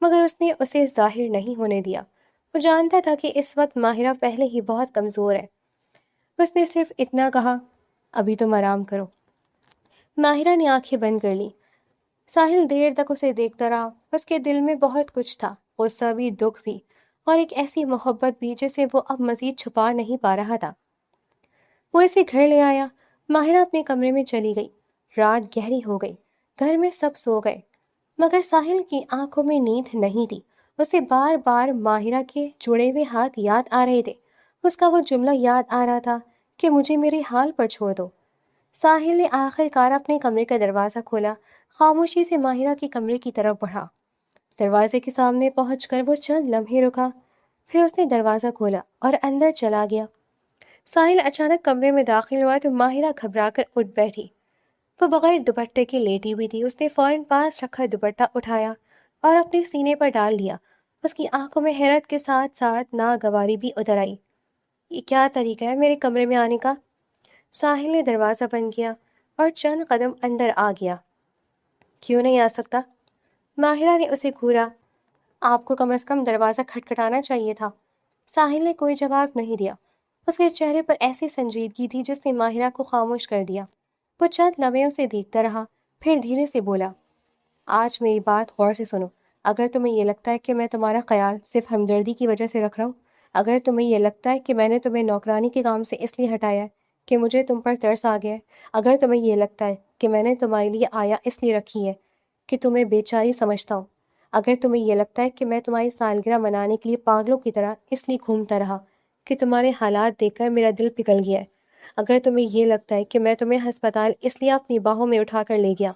مگر اس نے اسے ظاہر نہیں ہونے دیا۔ وہ جانتا تھا کہ اس وقت ماہرہ پہلے ہی بہت کمزور ہے۔ اس نے صرف اتنا کہا، ابھی تم آرام کرو۔ ماہرہ نے آنکھیں بند کر لی۔ ساحل دیر تک اسے دیکھتا رہا۔ اس کے دل میں بہت کچھ تھا، غصہ بھی، دکھ بھی، اور ایک ایسی محبت بھی جسے وہ اب مزید چھپا نہیں پا رہا تھا۔ وہ اسے گھر لے آیا۔ ماہرہ اپنے کمرے میں چلی گئی۔ رات گہری ہو گئی، گھر میں سب سو گئے، مگر ساحل کی آنکھوں میں نیند نہیں تھی۔ اسے بار بار ماہرہ کے جڑے ہوئے ہاتھ یاد آ رہے تھے۔ اس کا وہ جملہ یاد آ رہا تھا کہ مجھے میرے حال پر چھوڑ دو۔ ساحل نے آخر کار اپنے کمرے کا دروازہ کھولا، خاموشی سے ماہرہ کے کمرے کی طرف بڑھا۔ دروازے کے سامنے پہنچ کر وہ چند لمحے رکا، پھر اس نے دروازہ کھولا اور اندر چلا گیا۔ ساحل اچانک کمرے میں داخل ہوا تو ماہرہ گھبرا کر اٹھ بیٹھی۔ وہ بغیر دوپٹے کے لیٹی ہوئی تھی۔ اس نے فوراً پاس رکھا دوپٹہ اٹھایا اور اپنے سینے پر ڈال دیا۔ اس کی آنکھوں میں حیرت کے ساتھ ساتھ ناگواری بھی اتر آئی۔ یہ کیا طریقہ ہے میرے کمرے میں آنے کا؟ ساحل نے دروازہ بند کیا اور چند قدم اندر آ گیا۔ کیوں نہیں آ سکتا؟ ماہرہ نے اسے گھورا۔ آپ کو کم از کم دروازہ کھٹکھٹانا چاہیے تھا۔ ساحل نے کوئی جواب نہیں دیا۔ اس کے چہرے پر ایسی سنجیدگی تھی جس نے ماہرہ کو خاموش کر دیا۔ وہ چند لمحے اسے دیکھتا رہا، پھر دھیرے سے بولا، آج میری بات غور سے سنو۔ اگر تمہیں یہ لگتا ہے کہ میں تمہارا خیال صرف ہمدردی کی وجہ سے رکھ رہا ہوں، اگر تمہیں یہ لگتا ہے کہ میں نے تمہیں نوکرانی کے کام سے اس لیے ہٹایا ہے کہ مجھے تم پر ترس آ گیا ہے، اگر تمہیں یہ لگتا ہے کہ میں نے تمہارے لیے آیا اس لیے رکھی ہے کہ تمہیں بیچاری سمجھتا ہوں، اگر تمہیں یہ لگتا ہے کہ میں تمہاری سالگرہ منانے کے لیے پاگلوں کی طرح اس لیے گھومتا رہا کہ تمہارے حالات دیکھ کر میرا دل پگھل گیا ہے، اگر تمہیں یہ لگتا ہے کہ میں تمہیں ہسپتال اس لیے اپنی باہوں میں اٹھا کر لے گیا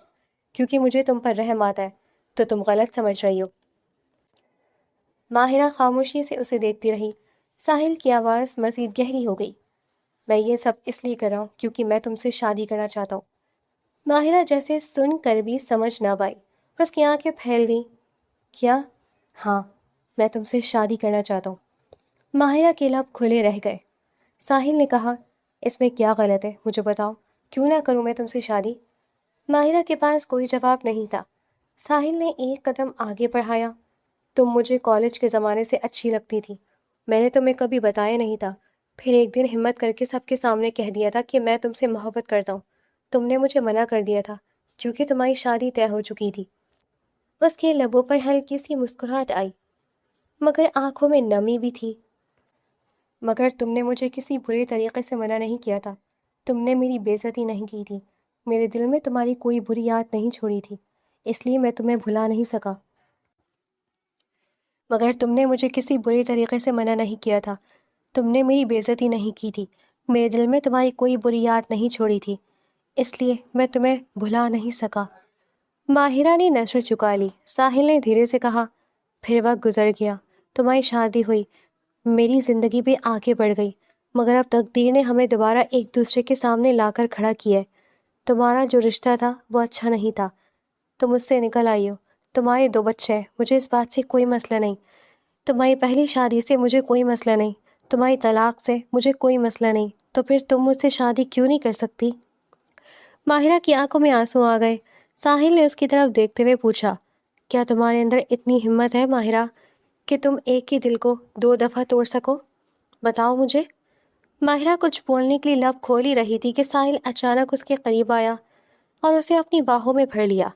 کیونکہ مجھے تم پر رحم آتا ہے، تو تم غلط سمجھ رہی ہو۔ ماہرہ خاموشی سے اسے دیکھتی رہی۔ ساحل کی آواز مزید گہری ہو گئی، میں یہ سب اس لیے کر رہا ہوں کیونکہ میں تم سے شادی کرنا چاہتا ہوں۔ ماہرہ جیسے سن کر بھی سمجھ نہ پائی۔ اس کی آنکھیں پھیل گئیں۔ کیا؟ ہاں، میں تم سے شادی کرنا چاہتا ہوں۔ ماہرہ کے لب کھلے رہ گئے۔ ساحل نے کہا، اس میں کیا غلط ہے؟ مجھے بتاؤ، کیوں نہ کروں میں تم سے شادی؟ ماہرہ کے پاس کوئی جواب نہیں تھا۔ ساحل نے ایک قدم آگے بڑھایا، تم مجھے کالج کے زمانے سے اچھی لگتی تھی، میں نے تمہیں کبھی بتایا نہیں تھا، پھر ایک دن ہمت کر کے سب کے سامنے کہہ دیا تھا کہ میں تم سے محبت کرتا ہوں، تم نے مجھے منع کر دیا تھا کیونکہ تمہاری شادی طے ہو چکی تھی۔ اس کے لبوں پر ہلکی سی مسکراہٹ آئی، مگر آنکھوں میں نمی بھی تھی۔ مگر تم نے مجھے کسی برے طریقے سے منع نہیں کیا تھا، تم نے میری بے عزتی نہیں کی تھی، میرے دل میں تمہاری کوئی بری یاد نہیں چھوڑی تھی، اس لیے میں تمہیں بھلا نہیں سکا۔ مگر تم نے مجھے کسی برے طریقے سے منع نہیں کیا تھا، تم نے میری بے عزتی نہیں کی تھی، میرے دل میں تمہاری کوئی بری یاد نہیں چھوڑی تھی، اس لیے میں تمہیں بھلا نہیں سکا۔ ماہرہ نے نظر چکا لی۔ ساحل نے دھیرے سے کہا، پھر وقت گزر گیا، تمہاری شادی ہوئی، میری زندگی بھی آگے بڑھ گئی، مگر اب تقدیر نے ہمیں دوبارہ ایک دوسرے کے سامنے لا کر کھڑا کیا ہے۔ تمہارا جو رشتہ تھا وہ اچھا نہیں تھا، تم اس سے نکل آئی ہو، تمہارے 2 بچے ہیں، مجھے اس بات سے کوئی مسئلہ نہیں، تمہاری پہلی شادی سے مجھے کوئی مسئلہ نہیں، تمہاری طلاق سے مجھے کوئی مسئلہ نہیں، تو پھر تم مجھ سے شادی کیوں نہیں کر سکتی؟ ماہرہ کی آنکھوں میں آنسو آ گئے۔ ساحل نے اس کی طرف دیکھتے ہوئے پوچھا، کیا تمہارے اندر اتنی ہمت ہے ماہرہ کہ تم ایک ہی دل کو 2 دفعہ توڑ سکو؟ بتاؤ مجھے۔ ماہرہ کچھ بولنے کے لیے لب کھول ہی رہی تھی کہ ساحل اچانک اس کے قریب آیا اور اسے اپنی باہوں میں بھر لیا۔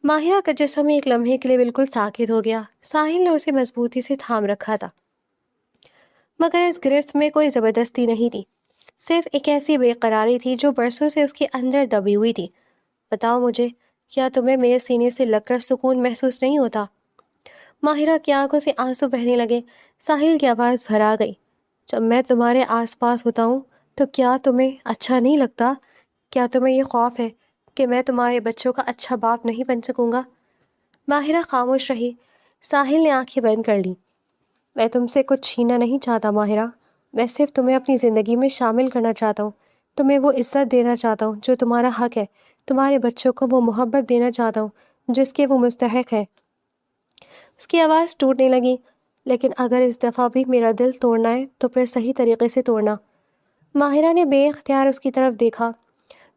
ماہرہ کا جسم ایک لمحے کے لیے بالکل ساکت ہو گیا۔ ساحل نے اسے مضبوطی سے تھام رکھا تھا، مگر اس گرفت میں کوئی زبردستی نہیں تھی، صرف ایک ایسی بے قراری تھی جو برسوں سے اس کے اندر دبی ہوئی تھی۔ بتاؤ مجھے، کیا تمہیں میرے سینے سے لگ کر سکون محسوس نہیں ہوتا؟ ماہرہ کی آنکھوں سے آنسو بہنے لگے۔ ساحل کی آواز بھرا گئی، جب میں تمہارے آس پاس ہوتا ہوں تو کیا تمہیں اچھا نہیں لگتا؟ کیا تمہیں یہ خوف ہے کہ میں تمہارے بچوں کا اچھا باپ نہیں بن سکوں گا؟ ماہرہ خاموش رہی۔ ساحل نے آنکھیں بند کر لی۔ میں تم سے کچھ چھیننا نہیں چاہتا ماہرہ، میں صرف تمہیں اپنی زندگی میں شامل کرنا چاہتا ہوں، تمہیں وہ عزت دینا چاہتا ہوں جو تمہارا حق ہے، تمہارے بچوں کو وہ محبت دینا چاہتا ہوں جس کے وہ مستحق ہے۔ اس کی آواز ٹوٹنے لگی، لیکن اگر اس دفعہ بھی میرا دل توڑنا ہے تو پھر صحیح طریقے سے توڑنا۔ ماہرہ نے بے اختیار اس کی طرف دیکھا۔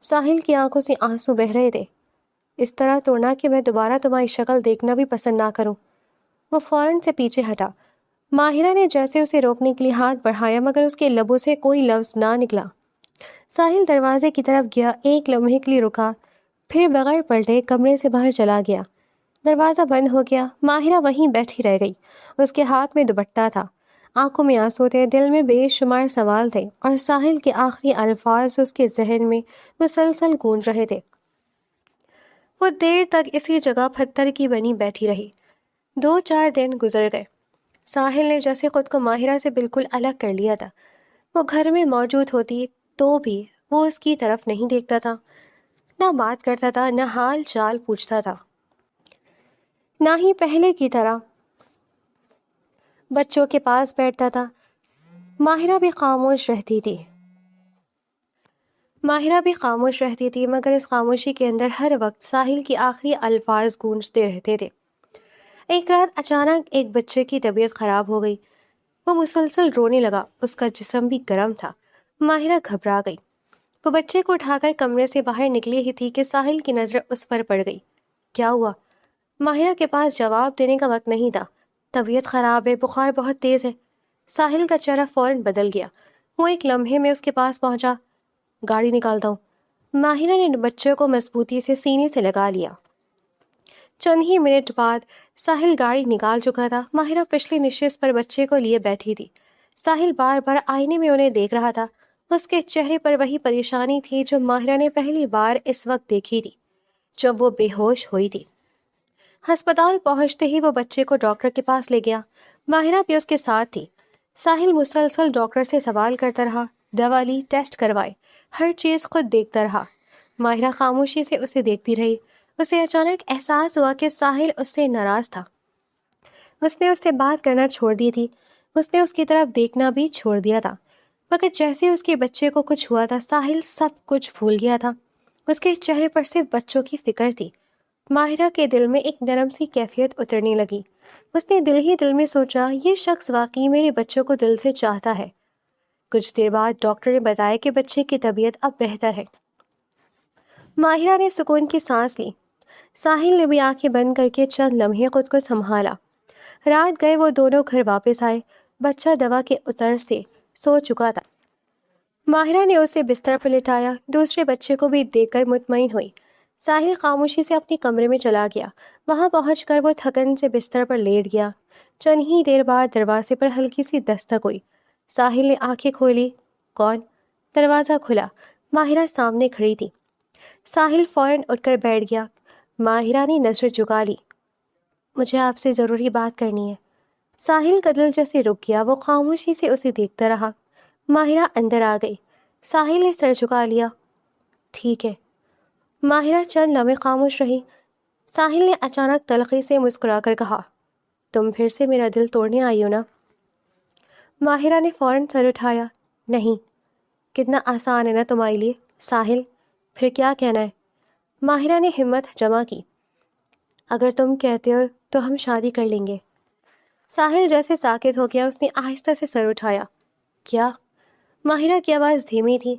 ساحل کی آنکھوں سے آنسو بہہ رہے تھے۔ اس طرح توڑنا کہ میں دوبارہ تمہاری شکل دیکھنا بھی پسند نہ کروں۔ وہ فوراً سے پیچھے ہٹا۔ ماہرہ نے جیسے اسے روکنے کے لیے ہاتھ بڑھایا مگر اس کے لبوں سے کوئی لفظ نہ نکلا۔ ساحل دروازے کی طرف گیا، ایک لمحے کے لیے رکا، پھر بغیر پلٹے کمرے سے باہر چلا گیا۔ دروازہ بند ہو گیا۔ ماہرہ وہیں بیٹھی رہ گئی۔ اس کے ہاتھ میں دوپٹہ تھا، آنکھوں میں آنسو تھے، دل میں بے شمار سوال تھے، اور ساحل کے آخری الفاظ اس کے ذہن میں مسلسل گونج رہے تھے۔ وہ دیر تک اسی جگہ پتھر کی بنی بیٹھی رہی۔ 2-4 دن گزر گئے۔ ساحل نے جیسے خود کو ماہرہ سے بالکل الگ کر لیا تھا۔ وہ گھر میں موجود ہوتی تو بھی وہ اس کی طرف نہیں دیکھتا تھا، نہ بات کرتا تھا، نہ حال چال پوچھتا تھا، نہ ہی پہلے کی طرح بچوں کے پاس بیٹھتا تھا۔ ماہرہ بھی خاموش رہتی تھی مگر اس خاموشی کے اندر ہر وقت ساحل کی آخری الفاظ گونجتے رہتے تھے۔ ایک رات اچانک ایک بچے کی طبیعت خراب ہو گئی۔ وہ مسلسل رونے لگا، اس کا جسم بھی گرم تھا۔ ماہرہ گھبرا گئی۔ وہ بچے کو اٹھا کر کمرے سے باہر نکلی ہی تھی کہ ساحل کی نظر اس پر پڑ گئی۔ کیا ہوا؟ ماہرہ کے پاس جواب دینے کا وقت نہیں تھا۔ طبیعت خراب ہے، بخار بہت تیز ہے۔ ساحل کا چہرہ فوراً بدل گیا۔ وہ ایک لمحے میں اس کے پاس پہنچا۔ گاڑی نکالتا ہوں۔ ماہرہ نے بچے کو مضبوطی سے سینے سے لگا لیا۔ چند ہی منٹ بعد ساحل گاڑی نکال چکا تھا۔ ماہرہ پچھلی نشست پر بچے کو لیے بیٹھی تھی۔ ساحل بار بار آئینے میں انہیں دیکھ رہا تھا۔ اس کے چہرے پر وہی پریشانی تھی جو ماہرہ نے پہلی بار اس وقت دیکھی تھی جب وہ بے ہوش ہوئی تھی۔ ہسپتال پہنچتے ہی وہ بچے کو ڈاکٹر کے پاس لے گیا۔ ماہرہ بھی اس کے ساتھ تھی۔ ساحل مسلسل ڈاکٹر سے سوال کرتا رہا، دوا لی، ٹیسٹ کروائے، ہر چیز خود دیکھتا رہا۔ ماہرہ خاموشی سے اسے دیکھتی رہی۔ اسے اچانک احساس ہوا کہ ساحل اس سے ناراض تھا۔ اس نے اس سے بات کرنا چھوڑ دی تھی، اس نے اس کی طرف دیکھنا بھی چھوڑ دیا تھا، مگر جیسے اس کے بچے کو کچھ ہوا تھا ساحل سب کچھ بھول گیا تھا۔ اس کے چہرے پر صرف بچوں کی فکر تھی۔ ماہرہ کے دل میں ایک نرم سی کیفیت اترنے لگی۔ اس نے دل ہی دل میں سوچا، یہ شخص واقعی میرے بچوں کو دل سے چاہتا ہے۔ کچھ دیر بعد ڈاکٹر نے بتایا کہ بچے کی طبیعت اب بہتر ہے۔ ماہرہ نے سکون کی سانس لی۔ ساحل نے بھی آنکھیں بند کر کے چند لمحے خود کو سنبھالا۔ رات گئے وہ دونوں گھر واپس آئے۔ بچہ دوا کے اثر سے سو چکا تھا۔ ماہرہ نے اسے بستر پر لٹایا، دوسرے بچے کو بھی دیکھ کر مطمئن ہوئی۔ ساحل خاموشی سے اپنے کمرے میں چلا گیا۔ وہاں پہنچ کر وہ تھکن سے بستر پر لیٹ گیا۔ چند ہی دیر بعد دروازے پر ہلکی سی دستک ہوئی۔ ساحل نے آنکھیں کھولی۔ کون؟ دروازہ کھلا۔ ماہرہ سامنے کھڑی تھی۔ ساحل فوراً اٹھ کر بیٹھ گیا۔ ماہرہ نے نظر جھکا لی۔ مجھے آپ سے ضروری بات کرنی ہے۔ ساحل کا دل جیسے رک گیا، وہ خاموشی سے اسے دیکھتا رہا۔ ماہرہ اندر آ گئی۔ ساحل نے سر جھکا لیا۔ ٹھیک ہے۔ ماہرہ چند لمحے خاموش رہی۔ ساحل نے اچانک تلخی سے مسکرا کر کہا، تم پھر سے میرا دل توڑنے آئی ہو نا؟ ماہرہ نے فوراً سر اٹھایا۔ نہیں۔ کتنا آسان ہے نا تمہارے لیے ساحل، پھر کیا کہنا ہے؟ ماہرہ نے ہمت جمع کی۔ اگر تم کہتے ہو تو ہم شادی کر لیں گے۔ ساحل جیسے ساکت ہو گیا، اس نے آہستہ سے سر اٹھایا۔ کیا؟ ماہرہ کی آواز دھیمی تھی۔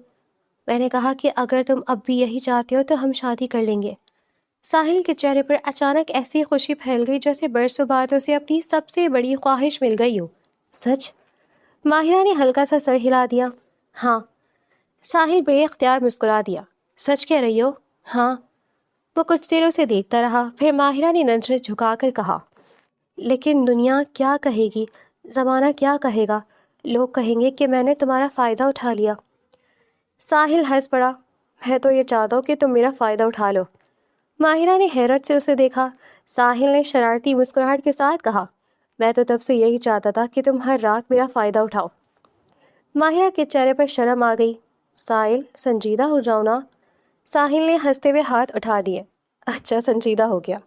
میں نے کہا کہ اگر تم اب بھی یہی چاہتے ہو تو ہم شادی کر لیں گے۔ ساحل کے چہرے پر اچانک ایسی خوشی پھیل گئی جیسے برسوں بعد اسے اپنی سب سے بڑی خواہش مل گئی ہو۔ سچ؟ ماہرہ نے ہلکا سا سر ہلا دیا۔ ہاں۔ ساحل بے اختیار مسکرا دیا۔ سچ کہہ رہی ہو؟ ہاں۔ وہ کچھ دیر اسے دیکھتا رہا، پھر ماہرہ نے نظریں جھکا کر کہا، لیکن دنیا کیا کہے گی؟ زمانہ کیا کہے گا؟ لوگ کہیں گے کہ میں نے تمہارا فائدہ اٹھا لیا۔ ساحل ہنس پڑا۔ میں تو یہ چاہتا ہوں کہ تم میرا فائدہ اٹھا لو۔ ماہرہ نے حیرت سے اسے دیکھا۔ ساحل نے شرارتی مسکراہٹ کے ساتھ کہا، میں تو تب سے یہی چاہتا تھا کہ تم ہر رات میرا فائدہ اٹھاؤ۔ ماہرہ کے چہرے پر شرم آ گئی۔ ساحل، سنجیدہ ہو جاؤ نا۔ ساحل نے ہنستے ہوئے ہاتھ اٹھا دیے۔ اچھا، سنجیدہ ہو گیا۔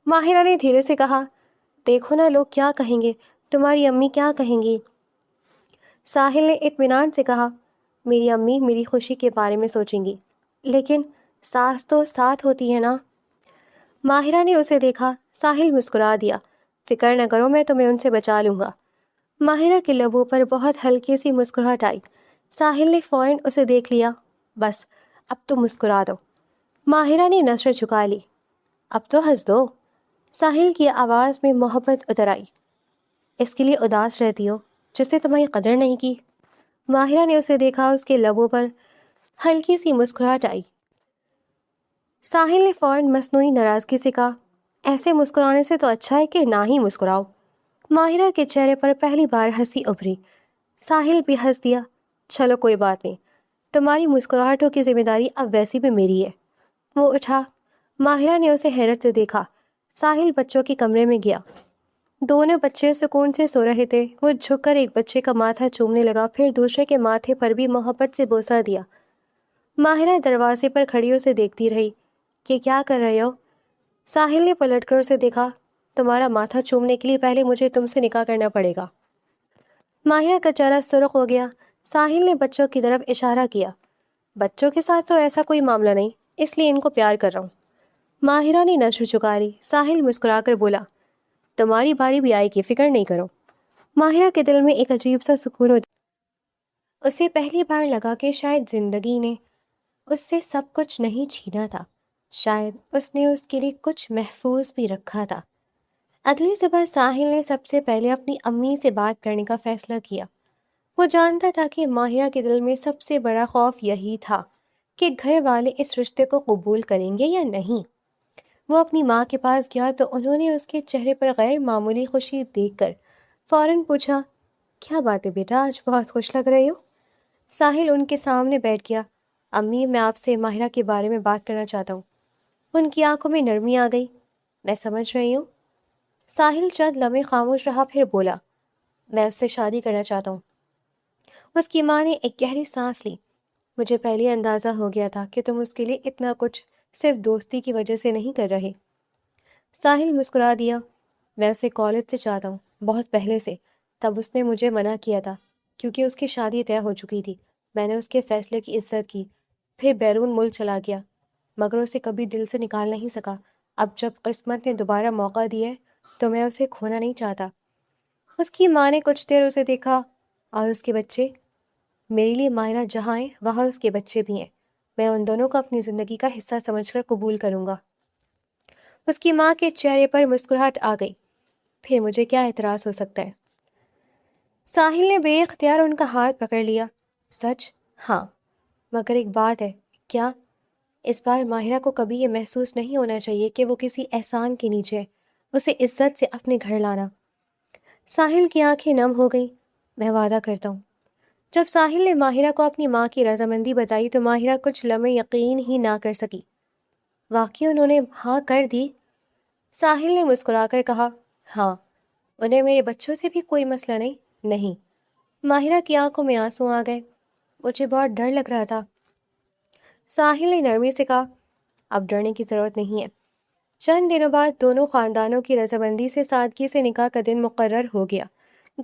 ماہرہ نے دھیرے سے کہا، دیکھو نا لوگ کیا کہیں گے، تمہاری امی کیا کہیں گی؟ ساحل نے اطمینان سے کہا، میری امی میری خوشی کے بارے میں سوچیں گی، لیکن ساس تو ساتھ ہوتی ہے نا۔ ماہرہ نے اسے دیکھا۔ ساحل مسکرا دیا، فکر نہ کرو، میں تمہیں ان سے بچا لوں گا۔ ماہرہ کے لبوں پر بہت ہلکی سی مسکراہٹ آئی۔ ساحل نے فوراً اسے دیکھ لیا۔ بس اب تو مسکرا دو۔ ماہرہ نے نظریں جھکا لی۔ اب تو ہنس دو۔ ساحل کی آواز میں محبت اتر آئی۔ اس کے لیے اداس رہتی ہو جس نے تمہاری قدر نہیں کی؟ ماہرہ نے اسے دیکھا، اس کے لبوں پر ہلکی سی مسکراہٹ آئی۔ ساحل نے فوراً مصنوعی ناراضگی سے کہا، ایسے مسکرانے سے تو اچھا ہے کہ نہ ہی مسکراؤ۔ ماہرہ کے چہرے پر پہلی بار ہنسی ابھری۔ ساحل بھی ہنس دیا۔ چلو کوئی بات نہیں، تمہاری مسکراہٹوں کی ذمہ داری اب ویسی بھی میری ہے۔ وہ اٹھا۔ ماہرہ نے اسے حیرت سے دیکھا۔ ساحل بچوں کے کمرے میں گیا۔ دونوں بچے سکون سے سو رہے تھے۔ وہ جھک کر ایک بچے کا ماتھا چومنے لگا، پھر دوسرے کے ماتھے پر بھی محبت سے بوسہ دیا۔ ماہرہ دروازے پر کھڑی اسے دیکھتی رہی کہ کیا کر رہے ہو؟ ساحل نے پلٹ کر اسے دیکھا، تمہارا ماتھا چومنے کے لیے پہلے مجھے تم سے نکاح کرنا پڑے گا۔ ماہرہ کا چہرہ سرخ ہو گیا۔ ساحل نے بچوں کی طرف اشارہ کیا۔ بچوں کے ساتھ تو ایسا کوئی معاملہ نہیں، اس لیے ان کو پیار کر رہا ہوں۔ ماہرہ نے نظر جھکا لی۔ ساحل مسکرا کر بولا، تمہاری باری بھی آئے گی، فکر نہیں کرو۔ ماہرہ کے دل میں ایک عجیب سا سکون ہو۔ اسے پہلی بار لگا کہ شاید زندگی نے اس سے سب کچھ نہیں چھینا تھا، شاید اس نے اس کے لیے کچھ محفوظ بھی رکھا تھا۔ اگلی صبح ساحل نے سب سے پہلے اپنی امی سے بات کرنے کا فیصلہ کیا۔ وہ جانتا تھا کہ ماہرہ کے دل میں سب سے بڑا خوف یہی تھا کہ گھر والے اس رشتے کو قبول کریں گے یا نہیں۔ وہ اپنی ماں کے پاس گیا تو انہوں نے اس کے چہرے پر غیر معمولی خوشی دیکھ کر فوراً پوچھا، کیا بات ہے بیٹا، آج بہت خوش لگ رہے ہو؟ ساحل ان کے سامنے بیٹھ گیا۔ امی، میں آپ سے ماہرہ کے بارے میں بات کرنا چاہتا ہوں۔ ان کی آنکھوں میں نرمی آ گئی۔ میں سمجھ رہی ہوں۔ ساحل چند لمحے خاموش رہا، پھر بولا، میں اس سے شادی کرنا چاہتا ہوں۔ اس کی ماں نے ایک گہری سانس لی۔ مجھے پہلے اندازہ ہو گیا تھا کہ تم اس کے لیے اتنا کچھ صرف دوستی کی وجہ سے نہیں کر رہے۔ ساحل مسکرا دیا، میں اسے کالج سے چاہتا ہوں، بہت پہلے سے۔ تب اس نے مجھے منع کیا تھا کیونکہ اس کی شادی طے ہو چکی تھی۔ میں نے اس کے فیصلے کی عزت کی، پھر بیرون ملک چلا گیا، مگر اسے کبھی دل سے نکال نہیں سکا۔ اب جب قسمت نے دوبارہ موقع دیا ہے تو میں اسے کھونا نہیں چاہتا۔ اس کی ماں نے کچھ دیر اسے دیکھا۔ اور اس کے بچے؟ میرے لیے ماہرہ جہاں ہے وہاں اس کے بچے بھی ہیں۔ میں ان دونوں کو اپنی زندگی کا حصہ سمجھ کر قبول کروں گا۔ اس کی ماں کے چہرے پر مسکراہٹ آ گئی۔ پھر مجھے کیا اعتراض ہو سکتا ہے؟ ساحل نے بے اختیار ان کا ہاتھ پکڑ لیا۔ سچ؟ ہاں، مگر ایک بات ہے۔ کیا؟ اس بار ماہرہ کو کبھی یہ محسوس نہیں ہونا چاہیے کہ وہ کسی احسان کے نیچے ہے۔ اسے عزت سے اپنے گھر لانا۔ ساحل کی آنکھیں نم ہو گئیں۔ میں وعدہ کرتا ہوں۔ جب ساحل نے ماہرہ کو اپنی ماں کی رضامندی بتائی تو ماہرہ کچھ لمحے یقین ہی نہ کر سکی۔ واقعی انہوں نے ہاں کر دی؟ ساحل نے مسکرا کر کہا، ہاں، انہیں میرے بچوں سے بھی کوئی مسئلہ نہیں؟ نہیں۔ ماہرہ کی آنکھوں میں آنسو آ گئے۔ مجھے بہت ڈر لگ رہا تھا۔ ساحل نے نرمی سے کہا، اب ڈرنے کی ضرورت نہیں ہے۔ چند دنوں بعد دونوں خاندانوں کی رضامندی سے سادگی سے نکاح کا دن مقرر ہو گیا۔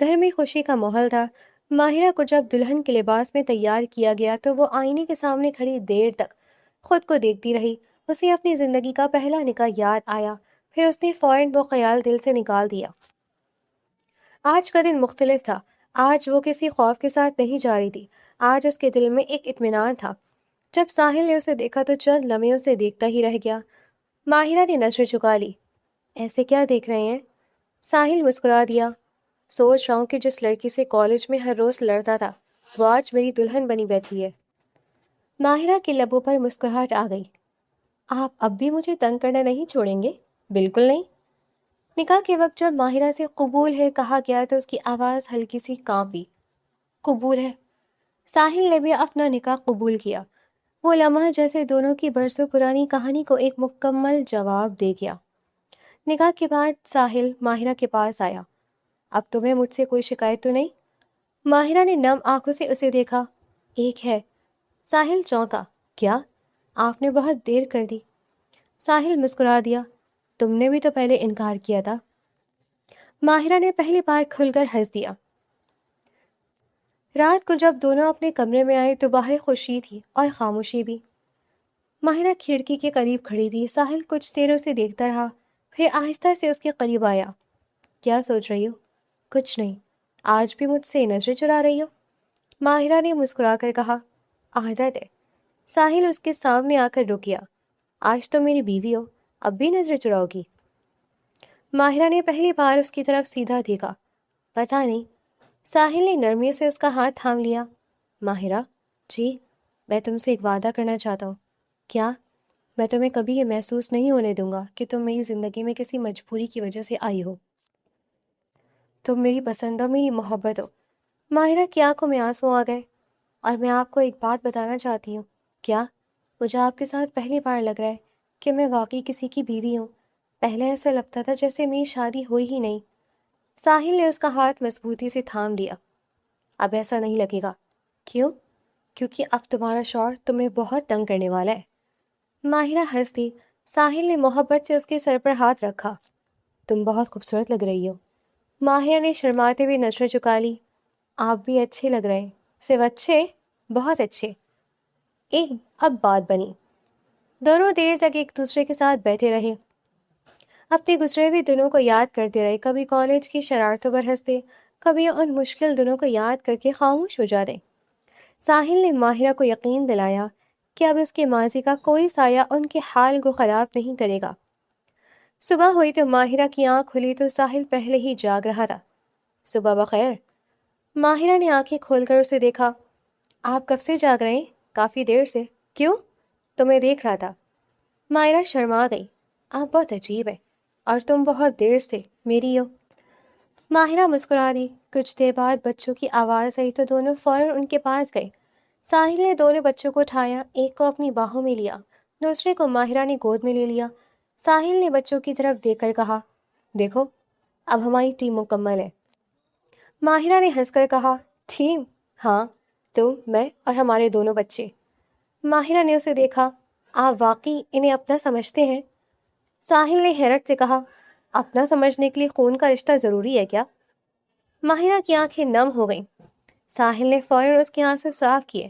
گھر میں خوشی کا ماحول تھا۔ ماہرہ کو جب دلہن کے لباس میں تیار کیا گیا تو وہ آئینے کے سامنے کھڑی دیر تک خود کو دیکھتی رہی۔ اسے اپنی زندگی کا پہلا نکاح یاد آیا، پھر اس نے فوراً وہ خیال دل سے نکال دیا۔ آج کا دن مختلف تھا۔ آج وہ کسی خوف کے ساتھ نہیں جا رہی تھی۔ آج اس کے دل میں ایک اطمینان تھا۔ جب ساحل نے اسے دیکھا تو چند لمحے اسے دیکھتا ہی رہ گیا۔ ماہرہ نے نظر جھکا لی۔ ایسے کیا دیکھ رہے ہیں؟ ساحل مسکرا دیا۔ سوچ رہا ہوں کہ جس لڑکی سے کالج میں ہر روز لڑتا تھا وہ آج میری دلہن بنی بیٹھی ہے۔ ماہرہ کے لبوں پر مسکراہٹ آ گئی۔ آپ اب بھی مجھے تنگ کرنا نہیں چھوڑیں گے؟ بالکل نہیں۔ نکاح کے وقت جب ماہرہ سے قبول ہے کہا گیا تو اس کی آواز ہلکی سی کانپی۔ قبول ہے۔ ساحل نے بھی اپنا نکاح قبول کیا۔ وہ لمحہ جیسے دونوں کی برسوں پرانی کہانی کو ایک مکمل جواب دے گیا۔ نکاح کے بعد ساحل ماہرہ کے پاس آیا۔ اب تمہیں مجھ سے کوئی شکایت تو نہیں؟ ماہرہ نے نم آنکھوں سے اسے دیکھا۔ ایک ہے۔ ساحل چونکا۔ کیا؟ آپ نے بہت دیر کر دی۔ ساحل مسکرا دیا۔ تم نے بھی تو پہلے انکار کیا تھا۔ ماہرہ نے پہلی بار کھل کر ہنس دیا۔ رات کو جب دونوں اپنے کمرے میں آئے تو باہر خوشی تھی اور خاموشی بھی۔ ماہرہ کھڑکی کے قریب کھڑی تھی۔ ساحل کچھ دیر اسے دیکھتا رہا، پھر آہستہ سے اس کے قریب آیا۔ کیا سوچ رہی ہو؟ کچھ نہیں۔ آج بھی مجھ سے نظریں چرا رہی ہو؟ ماہرہ نے مسکرا کر کہا، عادت ہے۔ ساحل اس کے سامنے آ کر رک گیا۔ آج تو میری بیوی ہو، اب بھی نظریں چراؤ گی؟ ماہرہ نے پہلی بار اس کی طرف سیدھا دیکھا۔ پتہ نہیں۔ ساحل نے نرمی سے اس کا ہاتھ تھام لیا۔ ماہرہ، جی، میں تم سے ایک وعدہ کرنا چاہتا ہوں۔ کیا؟ میں تمہیں کبھی یہ محسوس نہیں ہونے دوں گا کہ تم میری زندگی میں کسی مجبوری کی وجہ سے آئی ہو۔ تم میری پسند ہو، میری محبت ہو۔ ماہرہ کی آنکھوں میں آنسو آ گئے۔ اور میں آپ کو ایک بات بتانا چاہتی ہوں۔ کیا؟ مجھے آپ کے ساتھ پہلی بار لگ رہا ہے کہ میں واقعی کسی کی بیوی ہوں۔ پہلے ایسا لگتا تھا جیسے میری شادی ہوئی ہی نہیں۔ ساحل نے اس کا ہاتھ مضبوطی سے تھام لیا۔ اب ایسا نہیں لگے گا۔ کیوں؟ کیونکہ اب تمہارا شوہر تمہیں بہت تنگ کرنے والا ہے۔ ماہرہ ہنس دی۔ ساحل نے محبت سے اس کے سر پر ہاتھ رکھا۔ تم بہت خوبصورت لگ رہی ہو۔ ماہرہ نے شرماتے ہوئے نظر چکا لی۔ آپ بھی اچھے لگ رہے ہیں۔ صرف اچھے؟ بہت اچھے۔ ایک اب بات بنی۔ دونوں دیر تک ایک دوسرے کے ساتھ بیٹھے رہے، اپنے گزرے ہوئے دنوں کو یاد کرتے رہے۔ کبھی کالج کی شرارتوں پر ہنستے، کبھی ان مشکل دنوں کو یاد کر کے خاموش ہو جاتے۔ ساحل نے ماہرہ کو یقین دلایا کہ اب اس کے ماضی کا کوئی سایہ ان کے حال کو خراب نہیں کرے گا۔ صبح ہوئی تو ماہرہ کی آنکھ کھلی تو ساحل پہلے ہی جاگ رہا تھا۔ صبح بخیر۔ ماہرہ نے آنکھیں کھول کر اسے دیکھا۔ آپ کب سے جاگ رہے ہیں؟ کافی دیر سے۔ کیوں؟ تمہیں دیکھ رہا تھا۔ ماہرہ شرما گئی۔ آپ بہت عجیب ہے، اور تم بہت دیر سے میری ہو۔ ماہرہ مسکرا دی۔ کچھ دیر بعد بچوں کی آواز آئی تو دونوں فوراً ان کے پاس گئے۔ ساحل نے دونوں بچوں کو اٹھایا، ایک کو اپنی باہوں میں لیا، دوسرے کو ماہرہ نے گود میں لے لیا۔ ساحل نے بچوں کی طرف دیکھ کر کہا، دیکھو، اب ہماری ٹیم مکمل ہے۔ ماہرہ نے ہنس کر کہا، ٹیم؟ ہاں، تم، میں اور ہمارے دونوں بچے۔ ماہرہ نے اسے دیکھا۔ آپ واقعی انہیں اپنا سمجھتے ہیں؟ ساحل نے حیرت سے کہا، اپنا سمجھنے کے لیے خون کا رشتہ ضروری ہے کیا؟ ماہرہ کی آنکھیں نم ہو گئیں۔ ساحل نے فوراً اس کے آنسو صاف کیے۔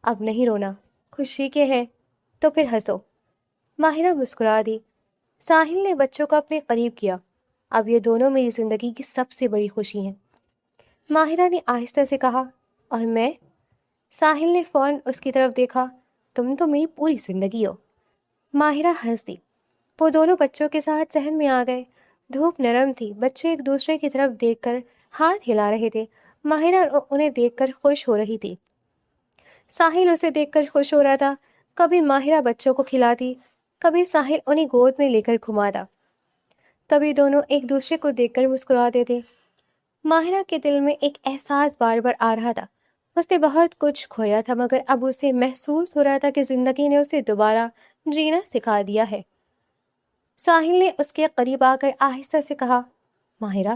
اب نہیں رونا، خوشی کے ہیں تو پھر ہنسو۔ ماہرہ مسکرا دی۔ ساحل نے بچوں کو اپنے قریب کیا۔ اب یہ دونوں میری زندگی کی سب سے بڑی خوشی ہیں۔ ماہرہ نے آہستہ سے کہا، اور میں؟ ساحل نے فوراً اس کی طرف دیکھا، تم تو میری پوری زندگی ہو۔ ماہرہ ہنس دی۔ وہ دونوں بچوں کے ساتھ صحن میں آ گئے۔ دھوپ نرم تھی، بچے ایک دوسرے کی طرف دیکھ کر ہاتھ ہلا رہے تھے۔ ماہرہ انہیں دیکھ کر خوش ہو رہی تھی۔ ساحل اسے دیکھ کر خوش ہو رہا تھا۔ کبھی ماہرہ بچوں کو کھلاتی، کبھی ساحل انہیں گود میں لے کر گھماتا، کبھی دونوں ایک دوسرے کو دیکھ کر مسکراتے تھے۔ ماہرہ کے دل میں ایک احساس بار بار آ رہا تھا۔ اس نے بہت کچھ کھویا تھا، مگر اب اسے محسوس ہو رہا تھا کہ زندگی نے اسے دوبارہ جینا سکھا دیا ہے۔ ساحل نے اس کے قریب آ کر آہستہ سے کہا، ماہرہ،